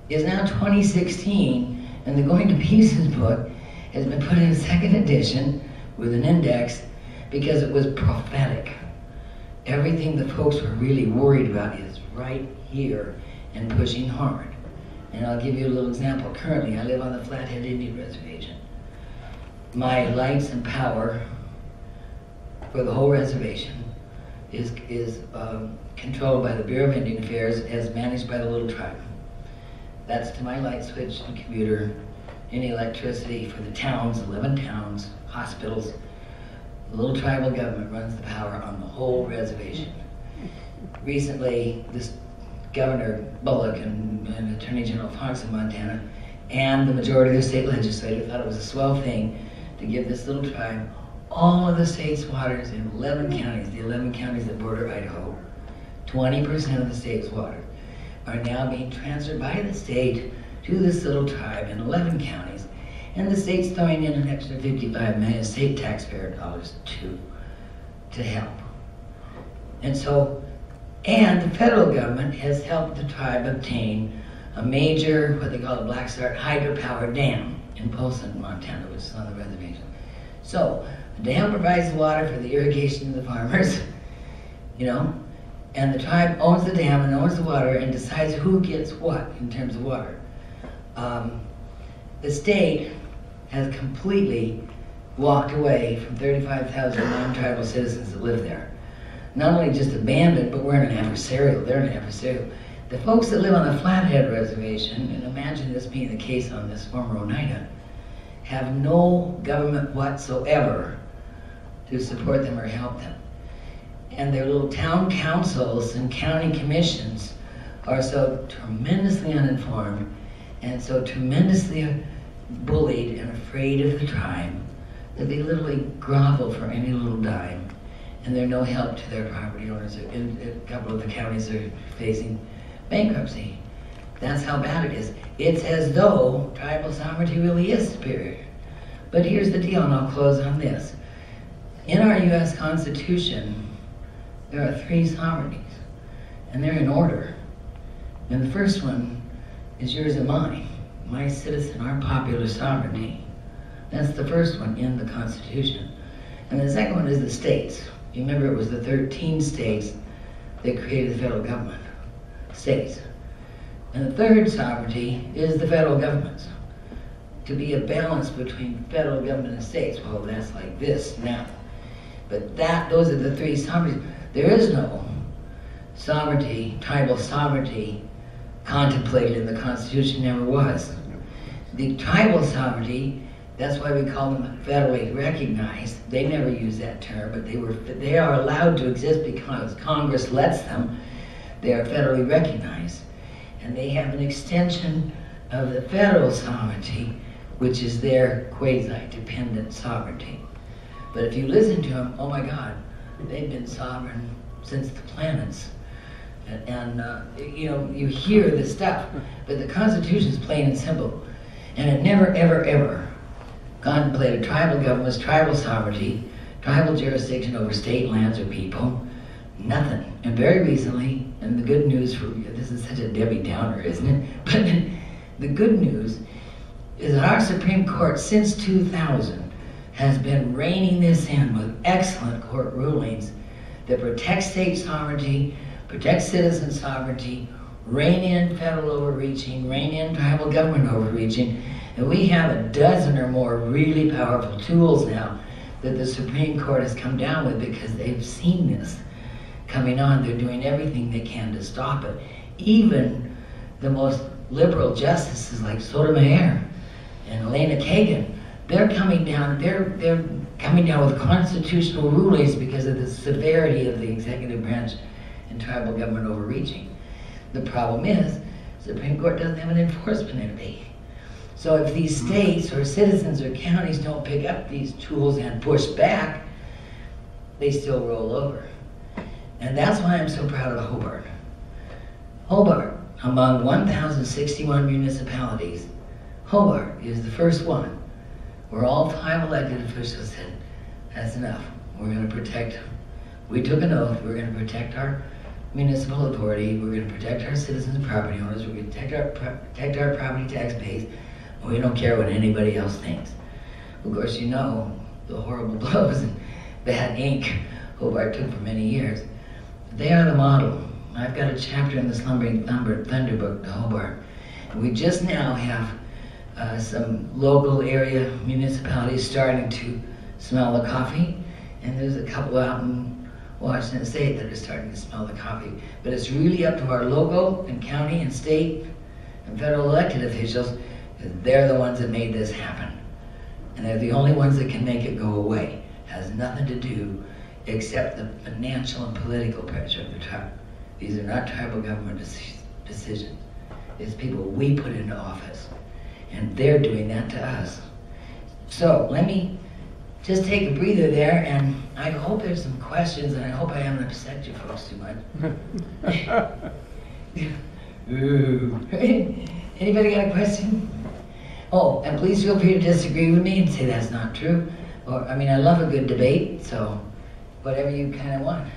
It's now 2016, and the Going to Pieces book has been put in a second edition with an index because it was prophetic. Everything the folks were really worried about is right here and pushing hard. And I'll give you a little example. Currently, I live on the Flathead Indian Reservation. My lights and power for the whole reservation is controlled by the Bureau of Indian Affairs as managed by the Little Tribe. That's to my light switch and computer, any electricity for the towns, 11 towns, hospitals. The Little Tribal government runs the power on the whole reservation. Recently, this Governor Bullock and Attorney General Fox of Montana and the majority of the state legislature thought it was a swell thing to give this little tribe all of the state's waters in 11 counties, the 11 counties that border Idaho. 20% of the state's water are now being transferred by the state to this little tribe in 11 counties, and the state's throwing in an extra $55 million state taxpayer dollars to help. And so, and the federal government has helped the tribe obtain a major, what they call a Black Start hydropower dam in Polson, Montana, which is on the reservation. So, the dam provides the water for the irrigation of the farmers, you know, and the tribe owns the dam and owns the water and decides who gets what in terms of water. The state has completely walked away from 35,000 non-tribal citizens that live there. Not only just abandoned, but we're in an adversarial, they're in an adversarial. The folks that live on the Flathead Reservation, and imagine this being the case on this former Oneida, have no government whatsoever to support them or help them. And their little town councils and county commissions are so tremendously uninformed and so tremendously bullied and afraid of the tribe that they literally grovel for any little dime, and they're no help to their property owners. A couple of the counties are facing bankruptcy. That's how bad it is. It's as though tribal sovereignty really is superior. But here's the deal, and I'll close on this. In our U.S. Constitution, there are 3 sovereignties, and they're in order. And the first one is yours and mine, my citizen, our popular sovereignty. That's the first one in the Constitution. And the second one is the states. You remember it was the 13 states that created the federal government. States. And the third sovereignty is the federal government's. To be a balance between federal government and states. Well, that's like this now. But those are the 3 sovereignties. There is no sovereignty, tribal sovereignty, contemplated in the Constitution, never was. The tribal sovereignty, that's why we call them federally recognized. They never used that term, but they are allowed to exist because Congress lets them. They are federally recognized. And they have an extension of the federal sovereignty, which is their quasi-dependent sovereignty. But if you listen to them, oh my God, they've been sovereign since the planets. And you know, you hear this stuff, but the Constitution is plain and simple. And it never, ever, ever contemplated tribal governments, tribal sovereignty, tribal jurisdiction over state lands or people, nothing. And very recently, and the good news for, this is such a Debbie Downer, isn't it? But the good news is that our Supreme Court since 2000 has been reining this in with excellent court rulings that protect state sovereignty, protect citizen sovereignty, rein in federal overreaching, rein in tribal government overreaching, and we have a dozen or more really powerful tools now that the Supreme Court has come down with because they've seen this coming on. They're doing everything they can to stop it. Even the most liberal justices like Sotomayor and Elena Kagan, they're coming down with constitutional rulings because of the severity of the executive branch and tribal government overreaching. The problem is, the Supreme Court doesn't have an enforcement entity. So if these states or citizens or counties don't pick up these tools and push back, they still roll over. And that's why I'm so proud of Hobart. Hobart, among 1,061 municipalities, Hobart is the first one where all 5 elected officials said, that's enough. We're going to protect, we took an oath, we're going to protect our municipal authority, we're going to protect our citizens and property owners, we're going to protect our property tax base, and we don't care what anybody else thinks. Of course, you know the horrible blows and bad ink Hobart took for many years. They are the model. I've got a chapter in the Slumbering Thunder book, to Hobart. And we just now have some local area municipalities starting to smell the coffee, and there's a couple out in Washington State that are starting to smell the coffee. But it's really up to our local and county and state and federal elected officials, because they're the ones that made this happen. And they're the only ones that can make it go away. It has nothing to do except the financial and political pressure of the tribe. These are not tribal government decisions. It's people we put into office. And they're doing that to us. So let me just take a breather there, and I hope there's some questions, and I hope I haven't upset you folks too much. Ooh. Anybody got a question? Oh, and please feel free to disagree with me and say that's not true. Or, I mean, I love a good debate, so whatever you kind of want.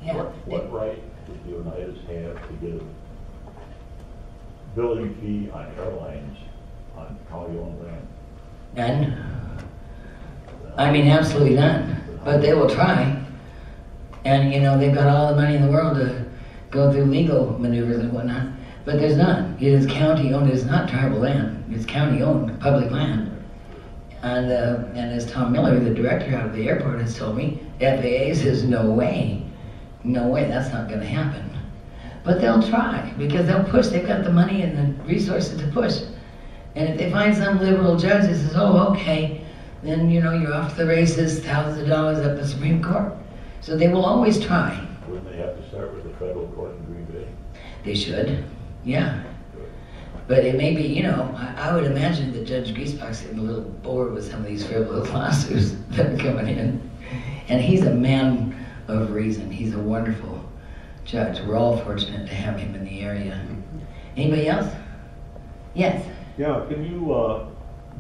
Yeah. What right does the Oneidas have to give billing fee on airlines on county-owned land? None. I mean, absolutely none. But they will try. And, you know, they've got all the money in the world to go through legal maneuvers and whatnot. But there's none. It is county-owned. It's not tribal land. It's county-owned, public land. And as Tom Miller, the director out of the airport, has told me, FAA says, no way. No way, that's not going to happen. But they'll try, because they'll push. They've got the money and the resources to push. And if they find some liberal judge that says, oh, okay, then, you know, you're off to the races, thousands of dollars up the Supreme Court. So they will always try. Wouldn't they have to start with the federal court in Green Bay? They should, yeah. But it may be, you know, I would imagine that Judge Griesbach's getting a little bored with some of these frivolous lawsuits that are coming in. And he's a man of reason. He's a wonderful judge. We're all fortunate to have him in the area. Anybody else? Yes. Yeah, can you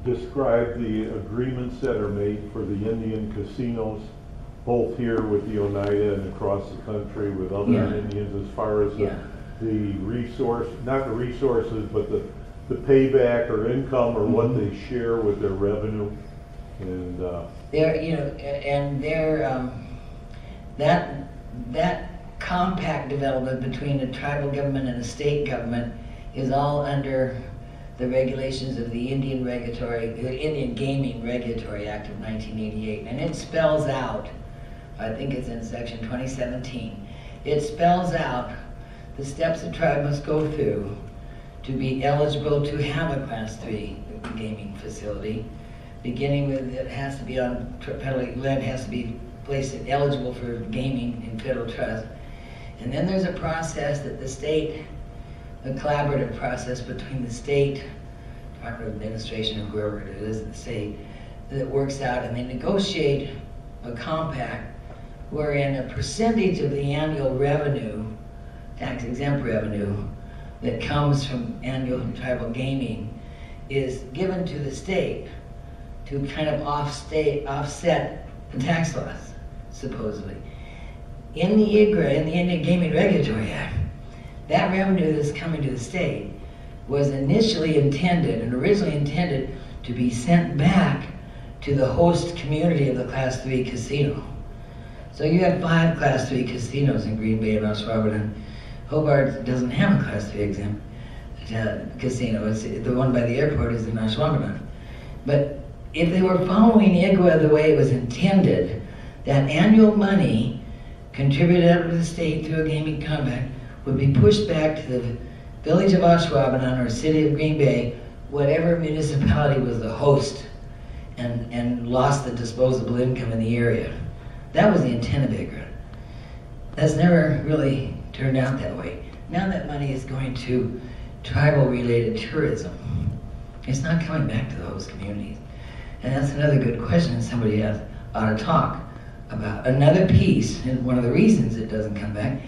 describe the agreements that are made for the Indian casinos, both here with the Oneida and across the country with other Indians, as far as the resource, not the resources, but the payback or income or what they share with their revenue? And they're, you know, and they're that compact development between a tribal government and a state government is all under the regulations of the Indian Gaming Regulatory Act of 1988, and it spells out, I think it's in section 2017, it spells out the steps a tribe must go through to be eligible to have a Class 3 gaming facility, beginning with it has to be on federal land, has to be placed eligible for gaming in federal trust. And then there's a process that the state, a collaborative process between the state, Department of Administration, or whoever it is, the state, that works out, and they negotiate a compact wherein a percentage of the annual revenue, tax-exempt revenue, that comes from annual tribal gaming is given to the state to kind of offset the tax loss, supposedly. In the IGRA, in the Indian Gaming Regulatory Act, that revenue that's coming to the state was initially intended and originally intended to be sent back to the host community of the Class 3 casino. So you have 5 Class 3 casinos in Green Bay and Ashwaubenon. Hobart doesn't have a Class 3 exempt casino. It's, the one by the airport is in Ashwaubenon. But if they were following IGWA the way it was intended, that annual money contributed out of the state through a gaming compact would be pushed back to the village of Ashwaubenon or city of Green Bay, whatever municipality was the host and lost the disposable income in the area. That was the intent of IGRA. That's never really turned out that way. Now that money is going to tribal-related tourism. It's not coming back to those communities. And that's another good question somebody ought to talk about. Another piece, and one of the reasons it doesn't come back,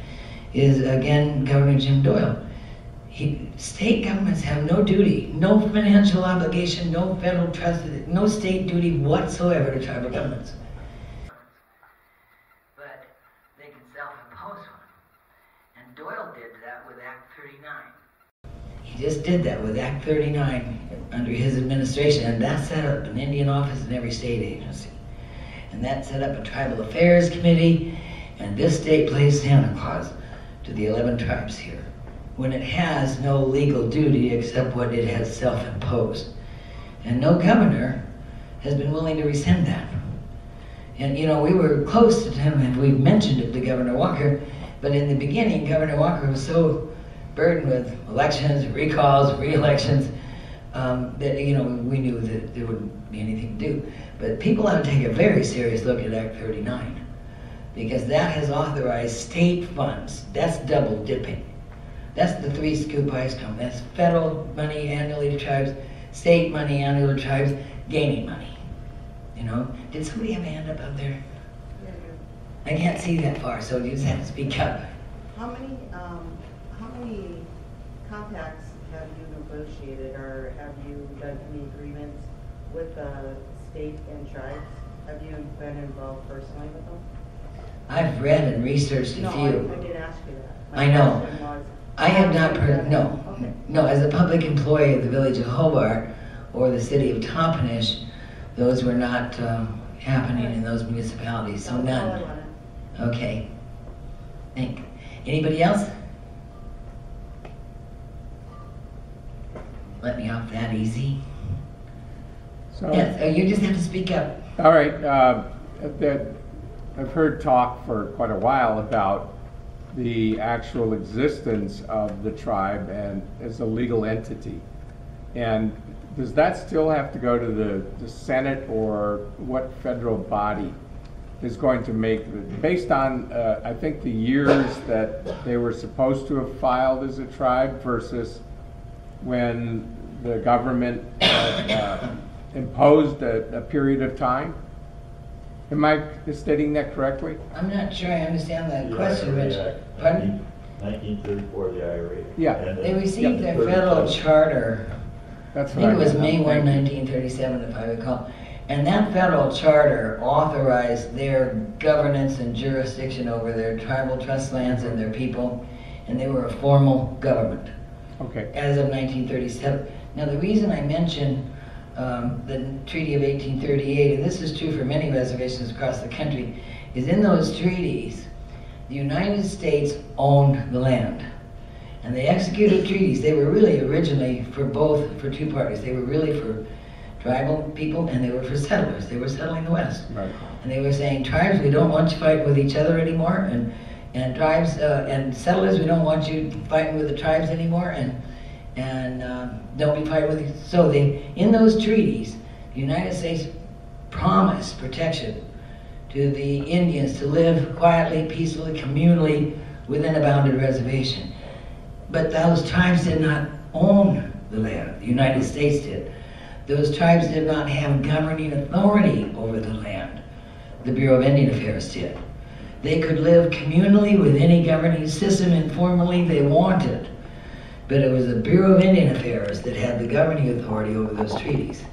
is again Governor Jim Doyle. State governments have no duty, no financial obligation, no federal trust, no state duty whatsoever to tribal governments. But they can self-impose one. And Doyle did that with Act 39. He just did that with Act 39 under his administration, and that set up an Indian office in every state agency. And that set up a Tribal Affairs Committee, and this state plays Santa Claus to the 11 tribes here, when it has no legal duty except what it has self-imposed. And no governor has been willing to rescind that. And you know, we were close to him, and we mentioned it to Governor Walker, but in the beginning, Governor Walker was so burdened with elections, recalls, re-elections, that, you know, we knew that there wouldn't be anything to do. But people ought to take a very serious look at Act 39, because that has authorized state funds. That's double dipping. That's the 3 scoop ice cream. That's federal money annually to tribes, state money annually to tribes, gaming money. You know? Did somebody have a hand up there? Yeah. I can't see that far, so you just have to speak up. How many compacts have you negotiated, or have you done any agreements with the state and tribes? Have you been involved personally with them? I've read and researched a No, few. I didn't ask you that. My I know. question was, I have not, no. Okay. No, as a public employee of the Village of Hobart or the City of Tompanish, those were not happening in those municipalities, so That's all I none. wanted. Okay. Anybody else? Let me off that easy. So, Yes, you just have to speak up. all right, I've heard talk for quite a while about the actual existence of the tribe and as a legal entity. And does that still have to go to the Senate, or what federal body is going to make, based on, I think, the years that they were supposed to have filed as a tribe versus when the government imposed a period of time? Am I stating that correctly? I'm not sure I understand that The question, IRA Rich. Act, Pardon? 1934, the IRA. Yeah. And They then received their 35. federal charter, That's I what think it was meant. May 1, Thank you. 1937, if I recall. And that federal charter authorized their governance and jurisdiction over their tribal trust lands and their people, and they were a formal government Okay. as of 1937. Now, the reason I mention the Treaty of 1838, and this is true for many reservations across the country, is in those treaties, the United States owned the land. And they executed treaties. They were really originally for two parties. They were really for tribal people, and they were for settlers. They were settling the West. Right. And they were saying, tribes, we don't want you fighting with each other anymore, and tribes and settlers, we don't want you fighting with the tribes anymore, and don't be fighting with you. So in those treaties, the United States promised protection to the Indians to live quietly, peacefully, communally within a bounded reservation. But those tribes did not own the land. The United States did. Those tribes did not have governing authority over the land. The Bureau of Indian Affairs did. They could live communally with any governing system informally they wanted. But it was the Bureau of Indian Affairs that had the governing authority over those treaties.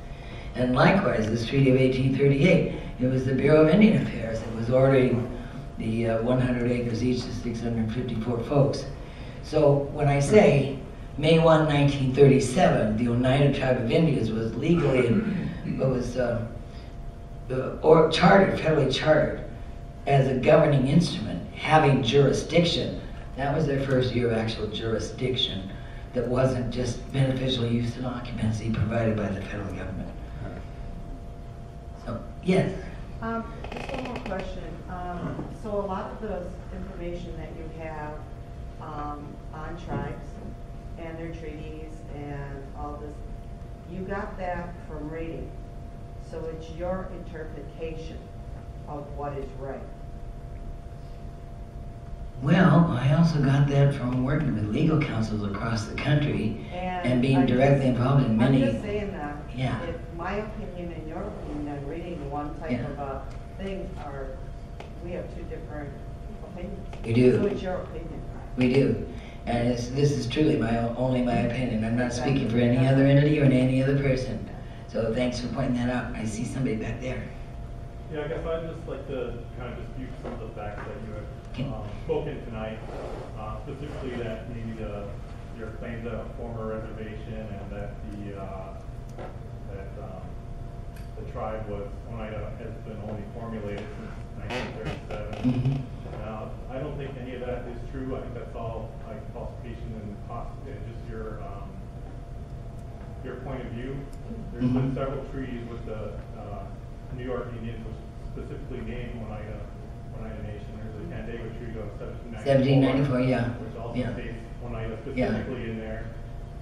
And likewise, this Treaty of 1838, it was the Bureau of Indian Affairs that was ordering the 100 acres each to 654 folks. So when I say May 1, 1937, the Oneida Tribe of Indians was legally, chartered, federally chartered, as a governing instrument, having jurisdiction. That was their first year of actual jurisdiction that wasn't just beneficial use and occupancy provided by the federal government. So, yes? Just one more question. So a lot of the information that you have on tribes and their treaties and all this, you got that from reading. So it's your interpretation of what is right. Well, I also got that from working with legal counsels across the country and being directly involved in many. I'm just saying that Yeah. if my opinion and your opinion on reading one type Yeah. of a thing are, we have two different opinions. We do. So it's your opinion. We do. And this is truly only my opinion. I'm not speaking for any other entity or any other person. So thanks for pointing that out. I see somebody back there. Yeah, I guess I'd just like to kind of dispute some of the facts that you Okay. have spoken tonight, specifically that maybe your claims that a former reservation and that the tribe was Oneida has been only formulated since 1937. Mhm. I don't think any of that is true. I think that's all like falsification and just your point of view. There's been several treaties with the New York Indians, which specifically named Oneida Nation. There's a Canandaigua Treaty of 1794, yeah. which also Yeah. states Oneida specifically in there,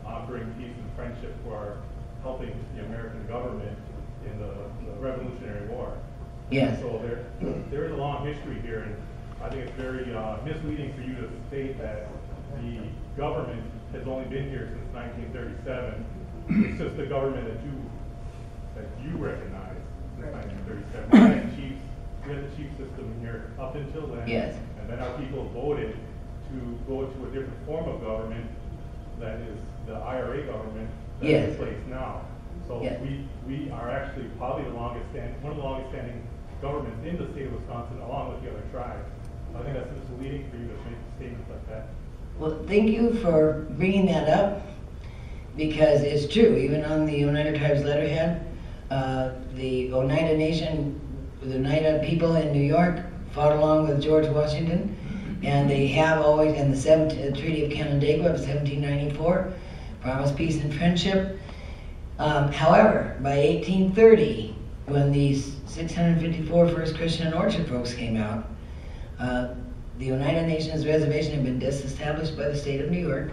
offering peace and friendship for helping the American government in the Revolutionary War. Yes. So there is a long history here, and I think it's very misleading for you to state that the government has only been here since 1937. It's just the government that you recognize since 1937. We had the chief system here up until then. Yes. And then our people voted to go to a different form of government, that is the IRA government that's Yes. in place now. So Yes. we are actually probably one of the longest standing governments in the state of Wisconsin, along with the other tribes. I think that's misleading for you to make statements like that. Well, thank you for bringing that up, because it's true. Even on the Oneida Tribes letterhead, the Oneida Nation, the Oneida people in New York fought along with George Washington, and they have always, in the Treaty of Canandaigua of 1794, promised peace and friendship. However, by 1830, when these 654 First Christian and Orchard folks came out, the Oneida Nation's reservation had been disestablished by the state of New York,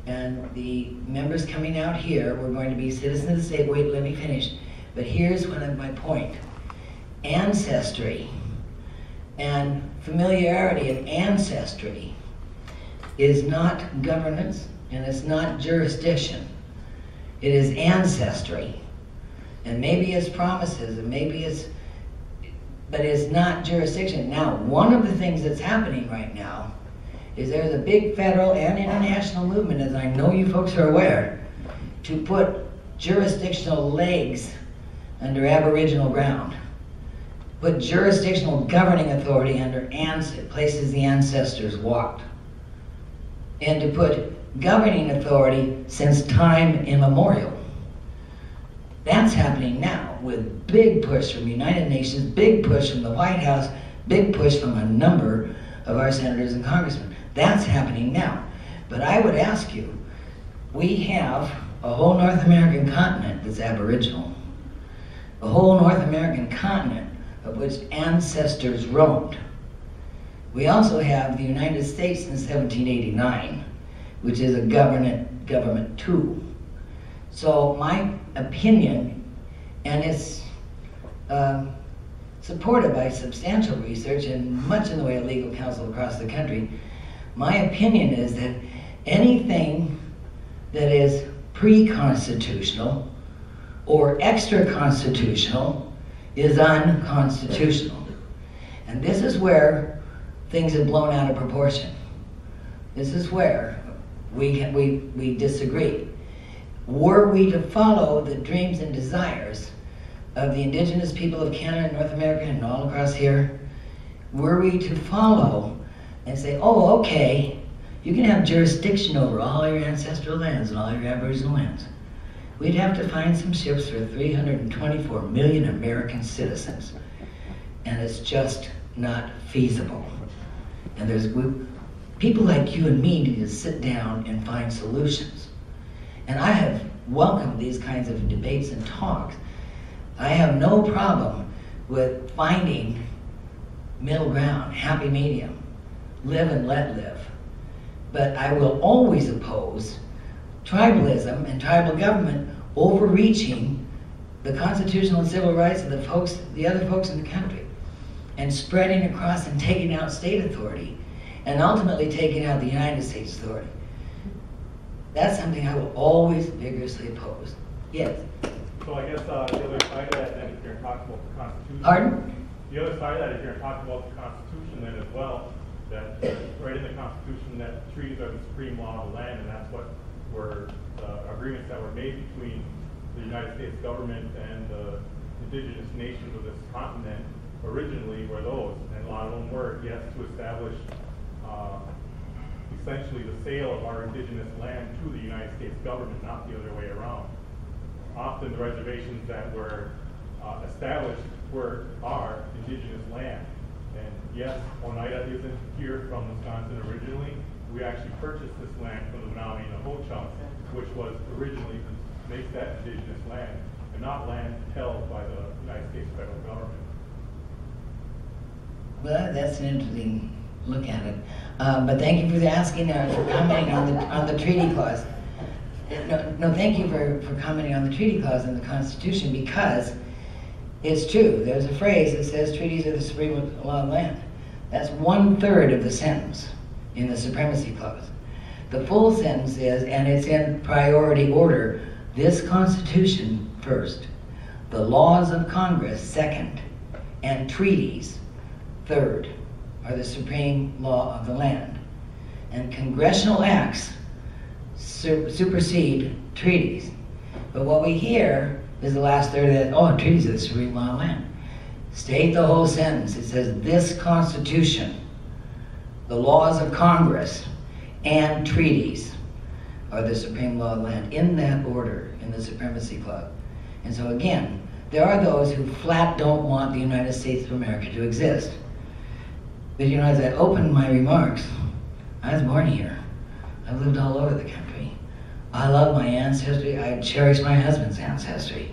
and the members coming out here were going to be citizens of the state. Wait, let me finish. But here's one of my point. Ancestry and familiarity of ancestry is not governance, and it's not jurisdiction. It is ancestry. And maybe it's promises, and maybe it's, but it's not jurisdiction. Now, one of the things that's happening right now is there's a big federal and international movement, as I know you folks are aware, to put jurisdictional legs under Aboriginal ground. Put jurisdictional governing authority under places the ancestors walked. And to put governing authority since time immemorial. That's happening now with big push from the United Nations, big push from the White House, big push from a number of our senators and congressmen. That's happening now. But I would ask you, we have a whole North American continent that's Aboriginal. A whole North American continent of which ancestors roamed. We also have the United States since 1789, which is a government too. So my opinion, and it's supported by substantial research and much in the way of legal counsel across the country, my opinion is that anything that is pre-constitutional or extra-constitutional is unconstitutional. And this is where things have blown out of proportion. This is where we disagree. Were we to follow the dreams and desires of the indigenous people of Canada and North America and all across here, were we to follow and say, oh, okay, you can have jurisdiction over all your ancestral lands and all your Aboriginal lands, we'd have to find some ships for 324 million American citizens. And it's just not feasible. And there's people like you and me need to sit down and find solutions. And I have welcomed these kinds of debates and talks. I have no problem with finding middle ground, happy medium, live and let live. But I will always oppose tribalism and tribal government overreaching the constitutional and civil rights of the other folks in the country, and spreading across and taking out state authority, and ultimately taking out the United States authority. That's something I will always vigorously oppose. Yes? So I guess the other side of that, then, if you're talking about the Constitution. Pardon? The other side of that, if you're talking about the Constitution then as well, that right in the Constitution that treaties are the supreme law of the land, and that's what were the agreements that were made between the United States government and the indigenous nations of this continent originally were those, and a lot of them were, yes, to establish essentially the sale of our indigenous land to the United States government, not the other way around. Often the reservations that were established were our indigenous land. And yes, Oneida isn't here from Wisconsin originally. We actually purchased this land from the Menominee and the Ho-Chunk, which was originally to make that indigenous land, and not land held by the United States federal government. Well, that's an interesting look at it. But thank you for asking, for commenting on the treaty clause. No, thank you for commenting on the treaty clause in the Constitution, because it's true. There's a phrase that says treaties are the supreme law of the land. That's 1/3 of the sentence in the supremacy clause. The full sentence is, and it's in priority order, this Constitution first, the laws of Congress second, and treaties third are the supreme law of the land. And congressional acts supersede treaties. But what we hear is the last third of that, oh, treaties are the supreme law of the land. State the whole sentence. It says, this Constitution, the laws of Congress, and treaties are the supreme law of the land, in that order, in the Supremacy Clause. And so again, there are those who flat don't want the United States of America to exist. But you know, as I opened my remarks, I was born here. I've lived all over the country. I love my ancestry. I cherish my husband's ancestry.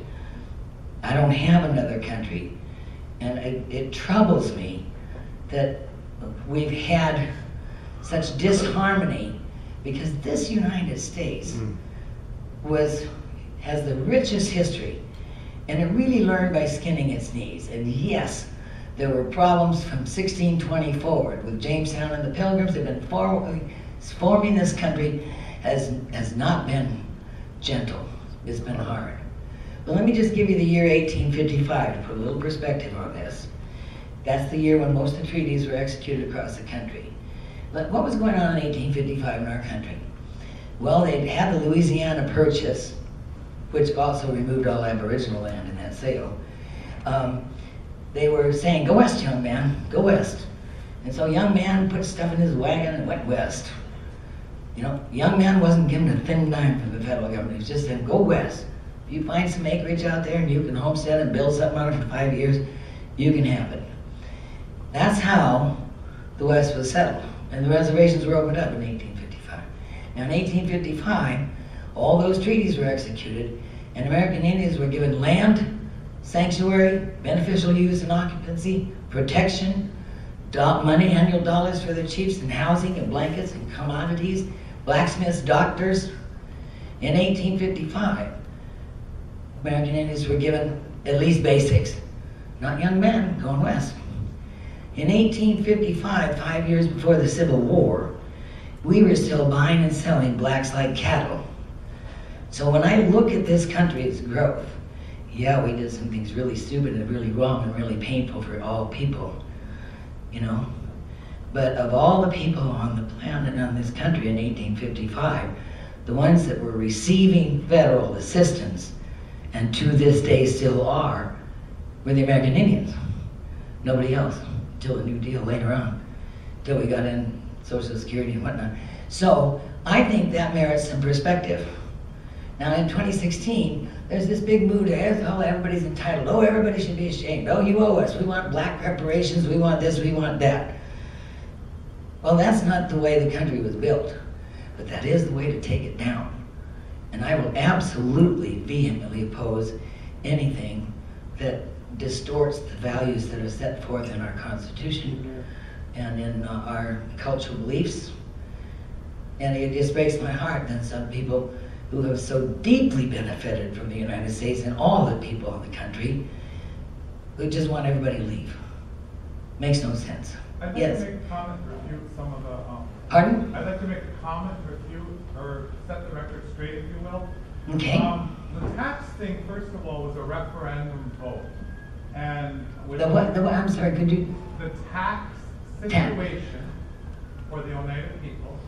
I don't have another country. And it troubles me that we've had such disharmony, because this United States has the richest history, and it really learned by skinning its knees. And yes, there were problems from 1620 forward with Jamestown and the Pilgrims. They've been forming this country has not been gentle. It's been hard. But let me just give you the year 1855 to put a little perspective on this. That's the year when most of the treaties were executed across the country. But what was going on in 1855 in our country? Well, they'd had the Louisiana Purchase, which also removed all Aboriginal land in that sale. They were saying, go west, young man, go west. And so young man put stuff in his wagon and went west. You know, young man wasn't given a thin dime from the federal government. He was just saying, go west. If you find some acreage out there and you can homestead and build something on it for 5 years, you can have it. That's how the West was settled. And the reservations were opened up in 1855. Now in 1855, all those treaties were executed, and American Indians were given land, sanctuary, beneficial use and occupancy, protection, money, annual dollars for their chiefs, and housing and blankets and commodities, blacksmiths, doctors. In 1855, American Indians were given at least basics, not young men going west. In 1855, 5 years before the Civil War, we were still buying and selling blacks like cattle. So when I look at this country's growth, yeah, we did some things really stupid and really wrong and really painful for all people, you know. But of all the people on the planet, on this country in 1855, the ones that were receiving federal assistance, and to this day still are, were the American Indians. Nobody else, till the New Deal later on, till we got in Social Security and whatnot. So I think that merits some perspective. Now in 2016, there's this big mood, oh, everybody's entitled, oh, everybody should be ashamed, oh, you owe us, we want black reparations, we want this, we want that. Well, that's not the way the country was built, but that is the way to take it down. And I will absolutely vehemently oppose anything that distorts the values that are set forth in our Constitution and in our cultural beliefs. And it just breaks my heart that some people who have so deeply benefited from the United States and all the people in the country, who just want everybody to leave. Makes no sense. I'd like Yes. to make a comment to refute some of the... Pardon? I'd like to make a comment to refute, or set the record straight, if you will. Okay. The tax thing, first of all, was a referendum vote. And with The what, I'm sorry, could you? the tax situation for the Oneida people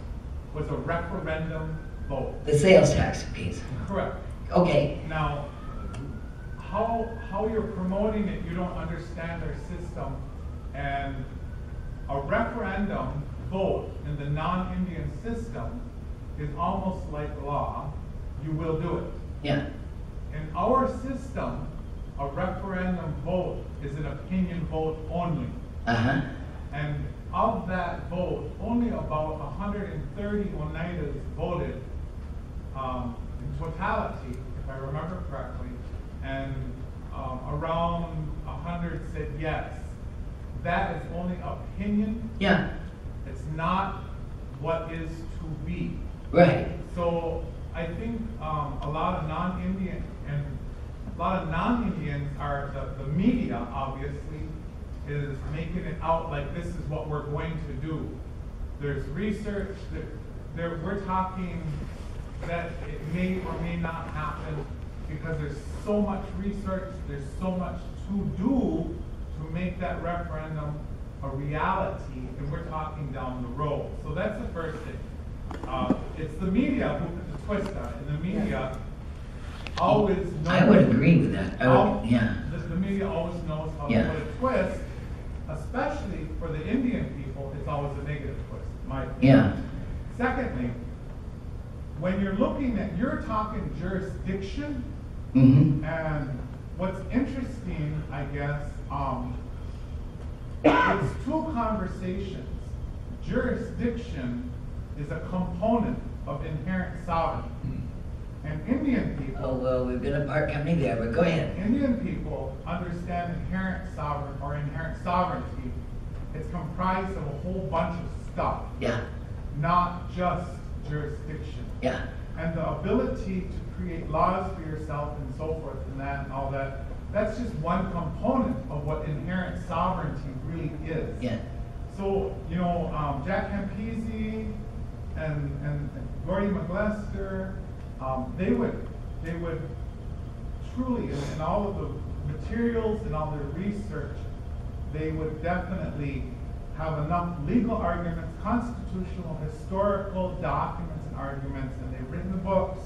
was a referendum vote. The sales tax piece. Correct. Okay, Now, how you're promoting it, you don't understand their system. And a referendum vote in the non-Indian system is almost like law. You will do it. yeah, In our system, a referendum vote is an opinion vote only. uh-huh, And of that vote, only about 130 Oneidas voted in totality, if I remember correctly, and around 100 said yes. That is only opinion. yeah, It's not what is to be. right, So I think a lot of non-Indian and a lot of non-Indians are the media obviously is making it out like this is what we're going to do. There's research that we're talking that it may or may not happen because there's so much research, there's so much to do to make that referendum a reality, and we're talking down the road. So that's the first thing. It's the media who put the twist on it, and the media always knows. I would agree with that, yeah, The media always knows how Yeah. to put a twist, especially for the Indian people, it's always a negative twist, in my opinion. yeah, Secondly, when you're looking at, you're talking jurisdiction, mm-hmm, and what's interesting, I guess, it's two conversations. Jurisdiction is a component of inherent sovereignty. And Indian people, oh, well, we've been a part company there, but go ahead. Indian people understand inherent sovereignty. It's comprised of a whole bunch of stuff, Yeah, not just jurisdiction. yeah, And the ability to create laws for yourself and so forth and that and all that, that's just one component of what inherent sovereignty really is. yeah, So, you know, Jack Campese and Gordy McLester, they would truly, in all of the materials and all their research, they would definitely have enough legal arguments, constitutional, historical documents and arguments, and they've written the books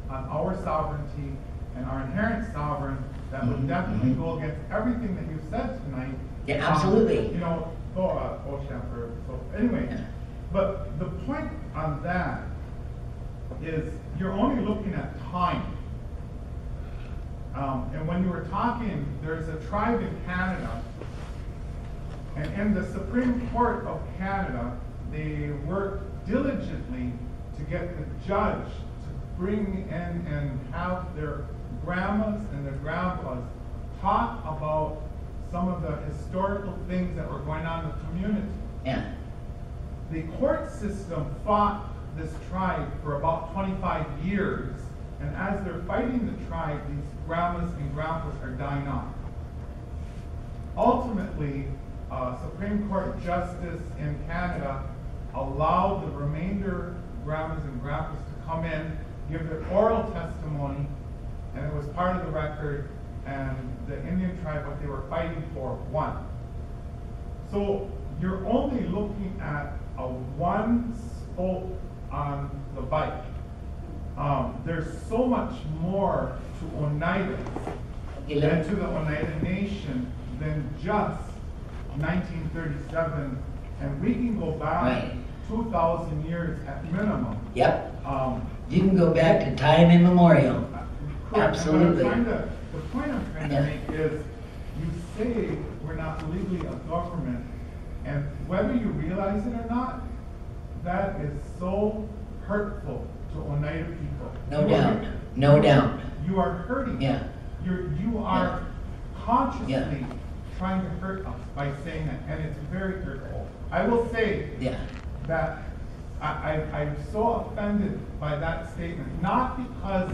on our sovereignty and our inherent sovereign that would definitely go against everything that you said tonight. Yeah, absolutely. You know, Beauchamp, so anyway, Yeah. but the point on that is you're only looking at time. And when you were talking, there's a tribe in Canada, and in the Supreme Court of Canada, they worked diligently to get the judge to bring in and have their grandmas and their grandpas talk about some of the historical things that were going on in the community. yeah, The court system fought this tribe for about 25 years, and as they're fighting the tribe, these grandmas and grandpas are dying off. Ultimately, Supreme Court justice in Canada allowed the remainder grandmas and grandpas to come in, give their oral testimony, and it was part of the record, and the Indian tribe, what they were fighting for, won. So you're only looking at a one spoke on the bike. There's so much more to Oneidas and to the Oneida Nation than just 1937, and we can go back Right. 2,000 years at minimum. yep. You can go back to time immemorial. Correct. Absolutely. And the point I'm trying Yeah. to make is, you say we're not legally a government, and whether you realize it or not, that is so hurtful to Oneida people. No You doubt. are- No doubt. You are hurting. Yeah. You are consciously Yeah. trying to hurt us by saying that, and it's very hurtful. I will say Yeah, that I'm so offended by that statement, not because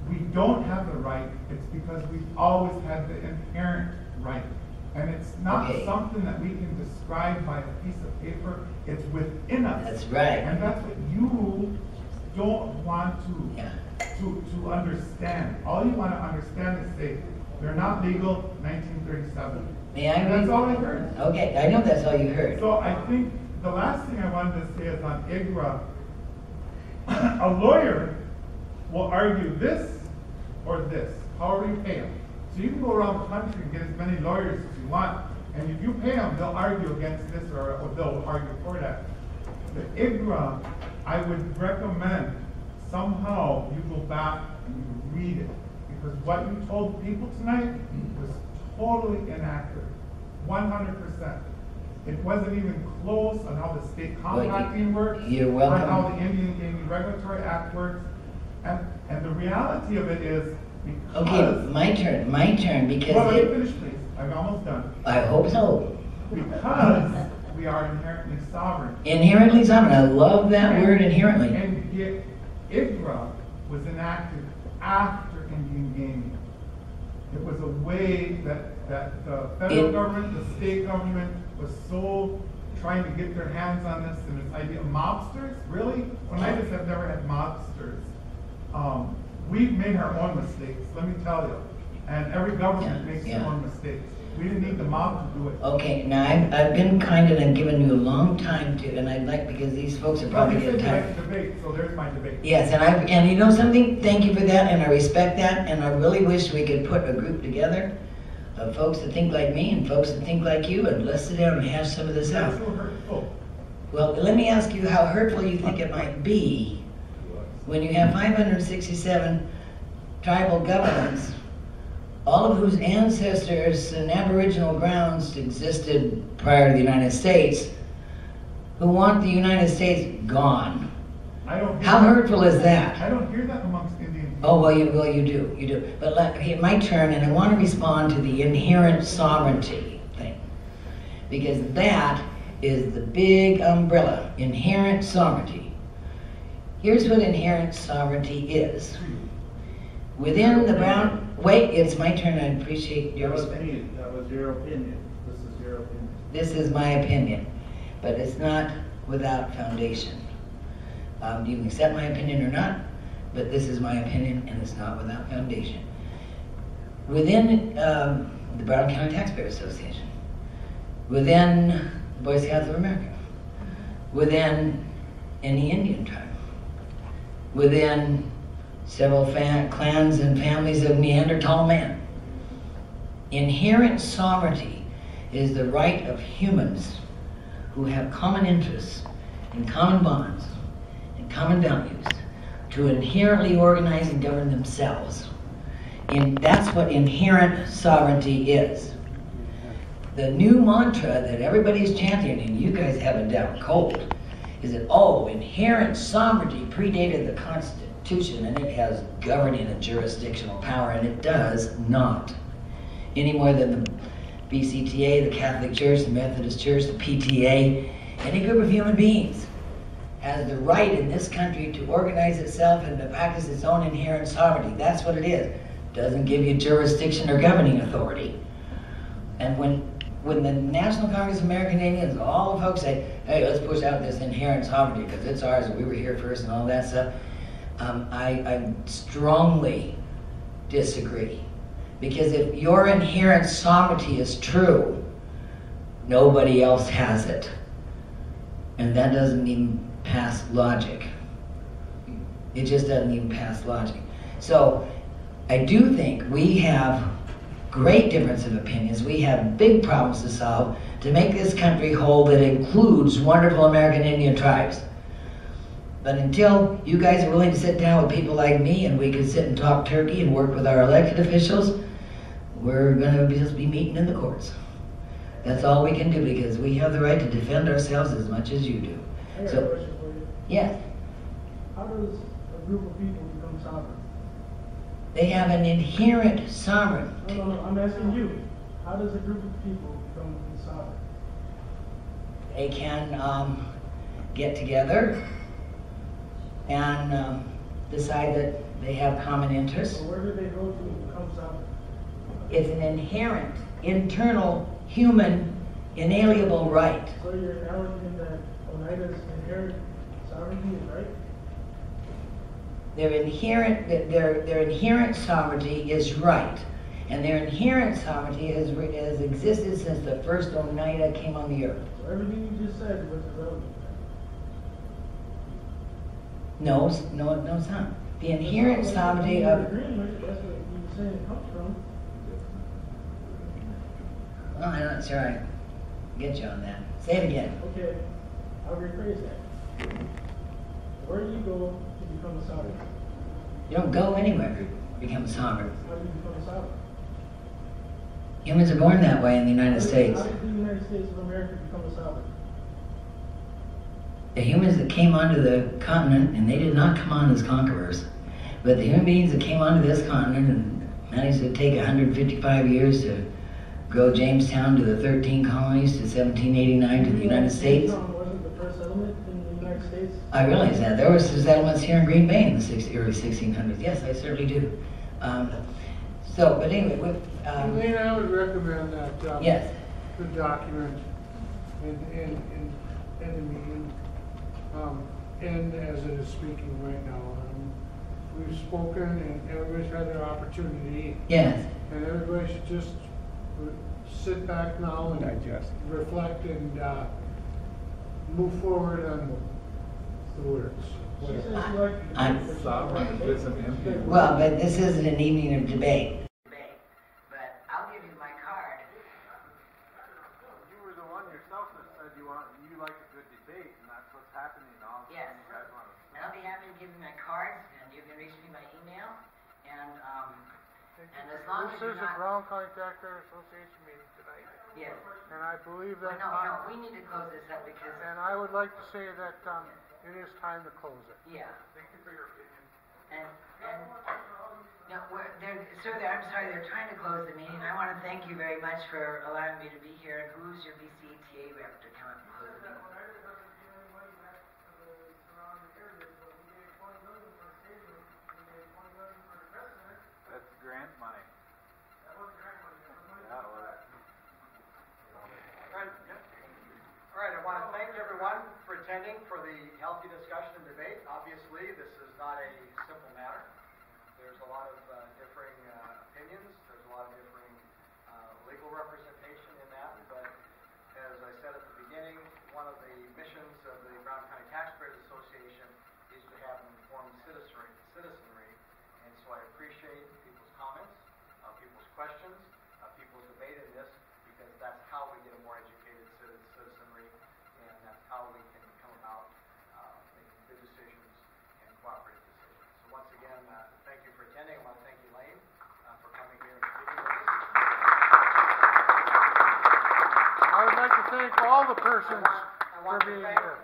we don't have the right, it's because we've always had the inherent right. And it's not Okay. something that we can describe by a piece of paper, it's within us. that's right. And that's what you don't want Yeah. to understand. All you want to understand is say, they're not legal, 1937. May I And read? that's all I heard. Okay, I know that's all you heard. So I think the last thing I wanted to say is on IGRA, a lawyer will argue this or this, however you pay them. So you can go around the country and get as many lawyers as you want, and if you pay them, they'll argue against this or they'll argue for that. The IGRA, I would recommend somehow you go back and you read it, because what you told people tonight was totally inaccurate, 100%. It wasn't even close on how the state contracting works, you're welcome. on how the Indian Gaming Regulatory Act works, and the reality of it is because. Okay, my turn, because. Well, let me finish, please. I'm almost done. I hope so. Because we are inherently sovereign. Inherently sovereign, I love that word, inherently. And yet, IGRA was enacted after Indian gaming. It was a way that the federal government, the state government was so trying to get their hands on this, and this idea of mobsters, really? Oneidas have never had mobsters. We've made our own mistakes, let me tell you. And every government makes their own mistakes. We didn't need the mob to do it. Okay, now I've been kind and given you a long time to, and I'd like, because these folks are probably You said getting you tired. like to debate, so there's my debate. Yes, and you know something? Thank you for that, and I respect that, and I really wish we could put a group together of folks that think like me and folks that think like you, and let's sit down and hash some of this out. That's so hurtful. Well, let me ask you how hurtful you think it might be when you have 567 tribal governments, all of whose ancestors and aboriginal grounds existed prior to the United States, who want the United States gone. I don't hear How that. hurtful is that? I don't hear that amongst Indian people. Oh, well, you do. But okay, my turn, and I want to respond to the inherent sovereignty thing. Because that is the big umbrella, inherent sovereignty. Here's what inherent sovereignty is. Within the Brown, wait, it's my turn, I appreciate your respect. That was your opinion. This is your opinion. This is my opinion, but it's not without foundation. You can accept my opinion or not, but this is my opinion and it's not without foundation. Within the Brown County Taxpayers Association, within the Boy Scouts of America, within any Indian tribe, within several clans and families of Neanderthal man. Inherent sovereignty is the right of humans who have common interests and common bonds and common values to inherently organize and govern themselves. And that's what inherent sovereignty is. The new mantra that everybody's chanting, and you guys have it down cold, is that, oh, inherent sovereignty predated the Constitution and it has governing and jurisdictional power, and it does not. Any more than the BCTA, the Catholic Church, the Methodist Church, the PTA, any group of human beings has the right in this country to organize itself and to practice its own inherent sovereignty. That's what it is. Doesn't give you jurisdiction or governing authority. And when the National Congress of American Indians, all the folks say, hey, let's push out this inherent sovereignty because it's ours and we were here first and all that stuff, I strongly disagree. Because if your inherent sovereignty is true, nobody else has it. And that doesn't even pass logic. It just doesn't even pass logic. So I do think we have great difference of opinions. We have big problems to solve to make this country whole that includes wonderful American Indian tribes. But until you guys are willing to sit down with people like me and we can sit and talk turkey and work with our elected officials, we're going to just be meeting in the courts. That's all we can do because we have the right to defend ourselves as much as you do. I got a question for you. Yes, How does a group of people become sovereign? they have an inherent sovereignty. No, I'm asking you. How does a group of people become sovereign? They can get together and decide that they have common interests. So where do they go to become sovereign? It's an inherent, internal, human, inalienable right. So you're acknowledging that Oneida's inherent sovereignty is right? their inherent sovereignty is right. And their inherent sovereignty has existed since the first Oneida came on the earth. So everything you just said was irrelevant. No, it's not. The inherent sovereignty of... Agreement, that's what you're saying it comes from. Well, I'm not sure I get you on that. Say it again. Okay, I'll rephrase that. Where do you go to become a sovereign? You don't go anywhere to become a sovereign. How do you become a sovereign? Humans are born that way in the United States. How did the United States of America become a sovereign? The humans that came onto the continent, and they did not come on as conquerors, but the human beings that came onto this continent and managed to take 155 years to grow Jamestown to the 13 colonies to 1789 to the United States. Wasn't the first settlement in the United States? I realize that. There were settlements here in Green Bay in the early 1600s. Yes, I certainly do. But anyway, Elaine, I would recommend that yes. the document in the meeting end as it is speaking right now. We've spoken and everybody's had their opportunity. Yes. And everybody should just sit back now and Digest. reflect and move forward on the words. She says she liked Well, but this isn't an evening of debate. But I'll give you my card. You were the one yourself that said you like a good debate, and that's what's happening now. Yes. You guys want to. And I'll be happy to give you my cards, and you can reach me by email. And as long as This you're is a not... Brown County Taxpayers Association meeting tonight. Yes. And I believe that. No, we need to close this up because... And I would like to say that it is time to close it. Yeah. Thank you for your opinion. No, sir, I'm sorry, they're trying to close the meeting. I want to thank you very much for allowing me to be here. And who's your BCTA rep to come up and close the meeting? That's grant money. Yeah, well, All right, I want to thank everyone for attending for the healthy discussion and debate. Obviously, this is not a simple matter. There's a lot of differing opinions. There's a lot of differing legal representation in that. But as I said at the beginning, one of the missions of the Brown County Taxpayers Association is to have an informed citizenry. And so I appreciate people's comments, people's questions, people's debate in this, because that's how we get a more educated citizenry, and that's how we can come about making good decisions and cooperative decisions. So once again, thank you for attending. I want to thank Elaine for coming here and speaking with us. I would like to thank all the persons for being here.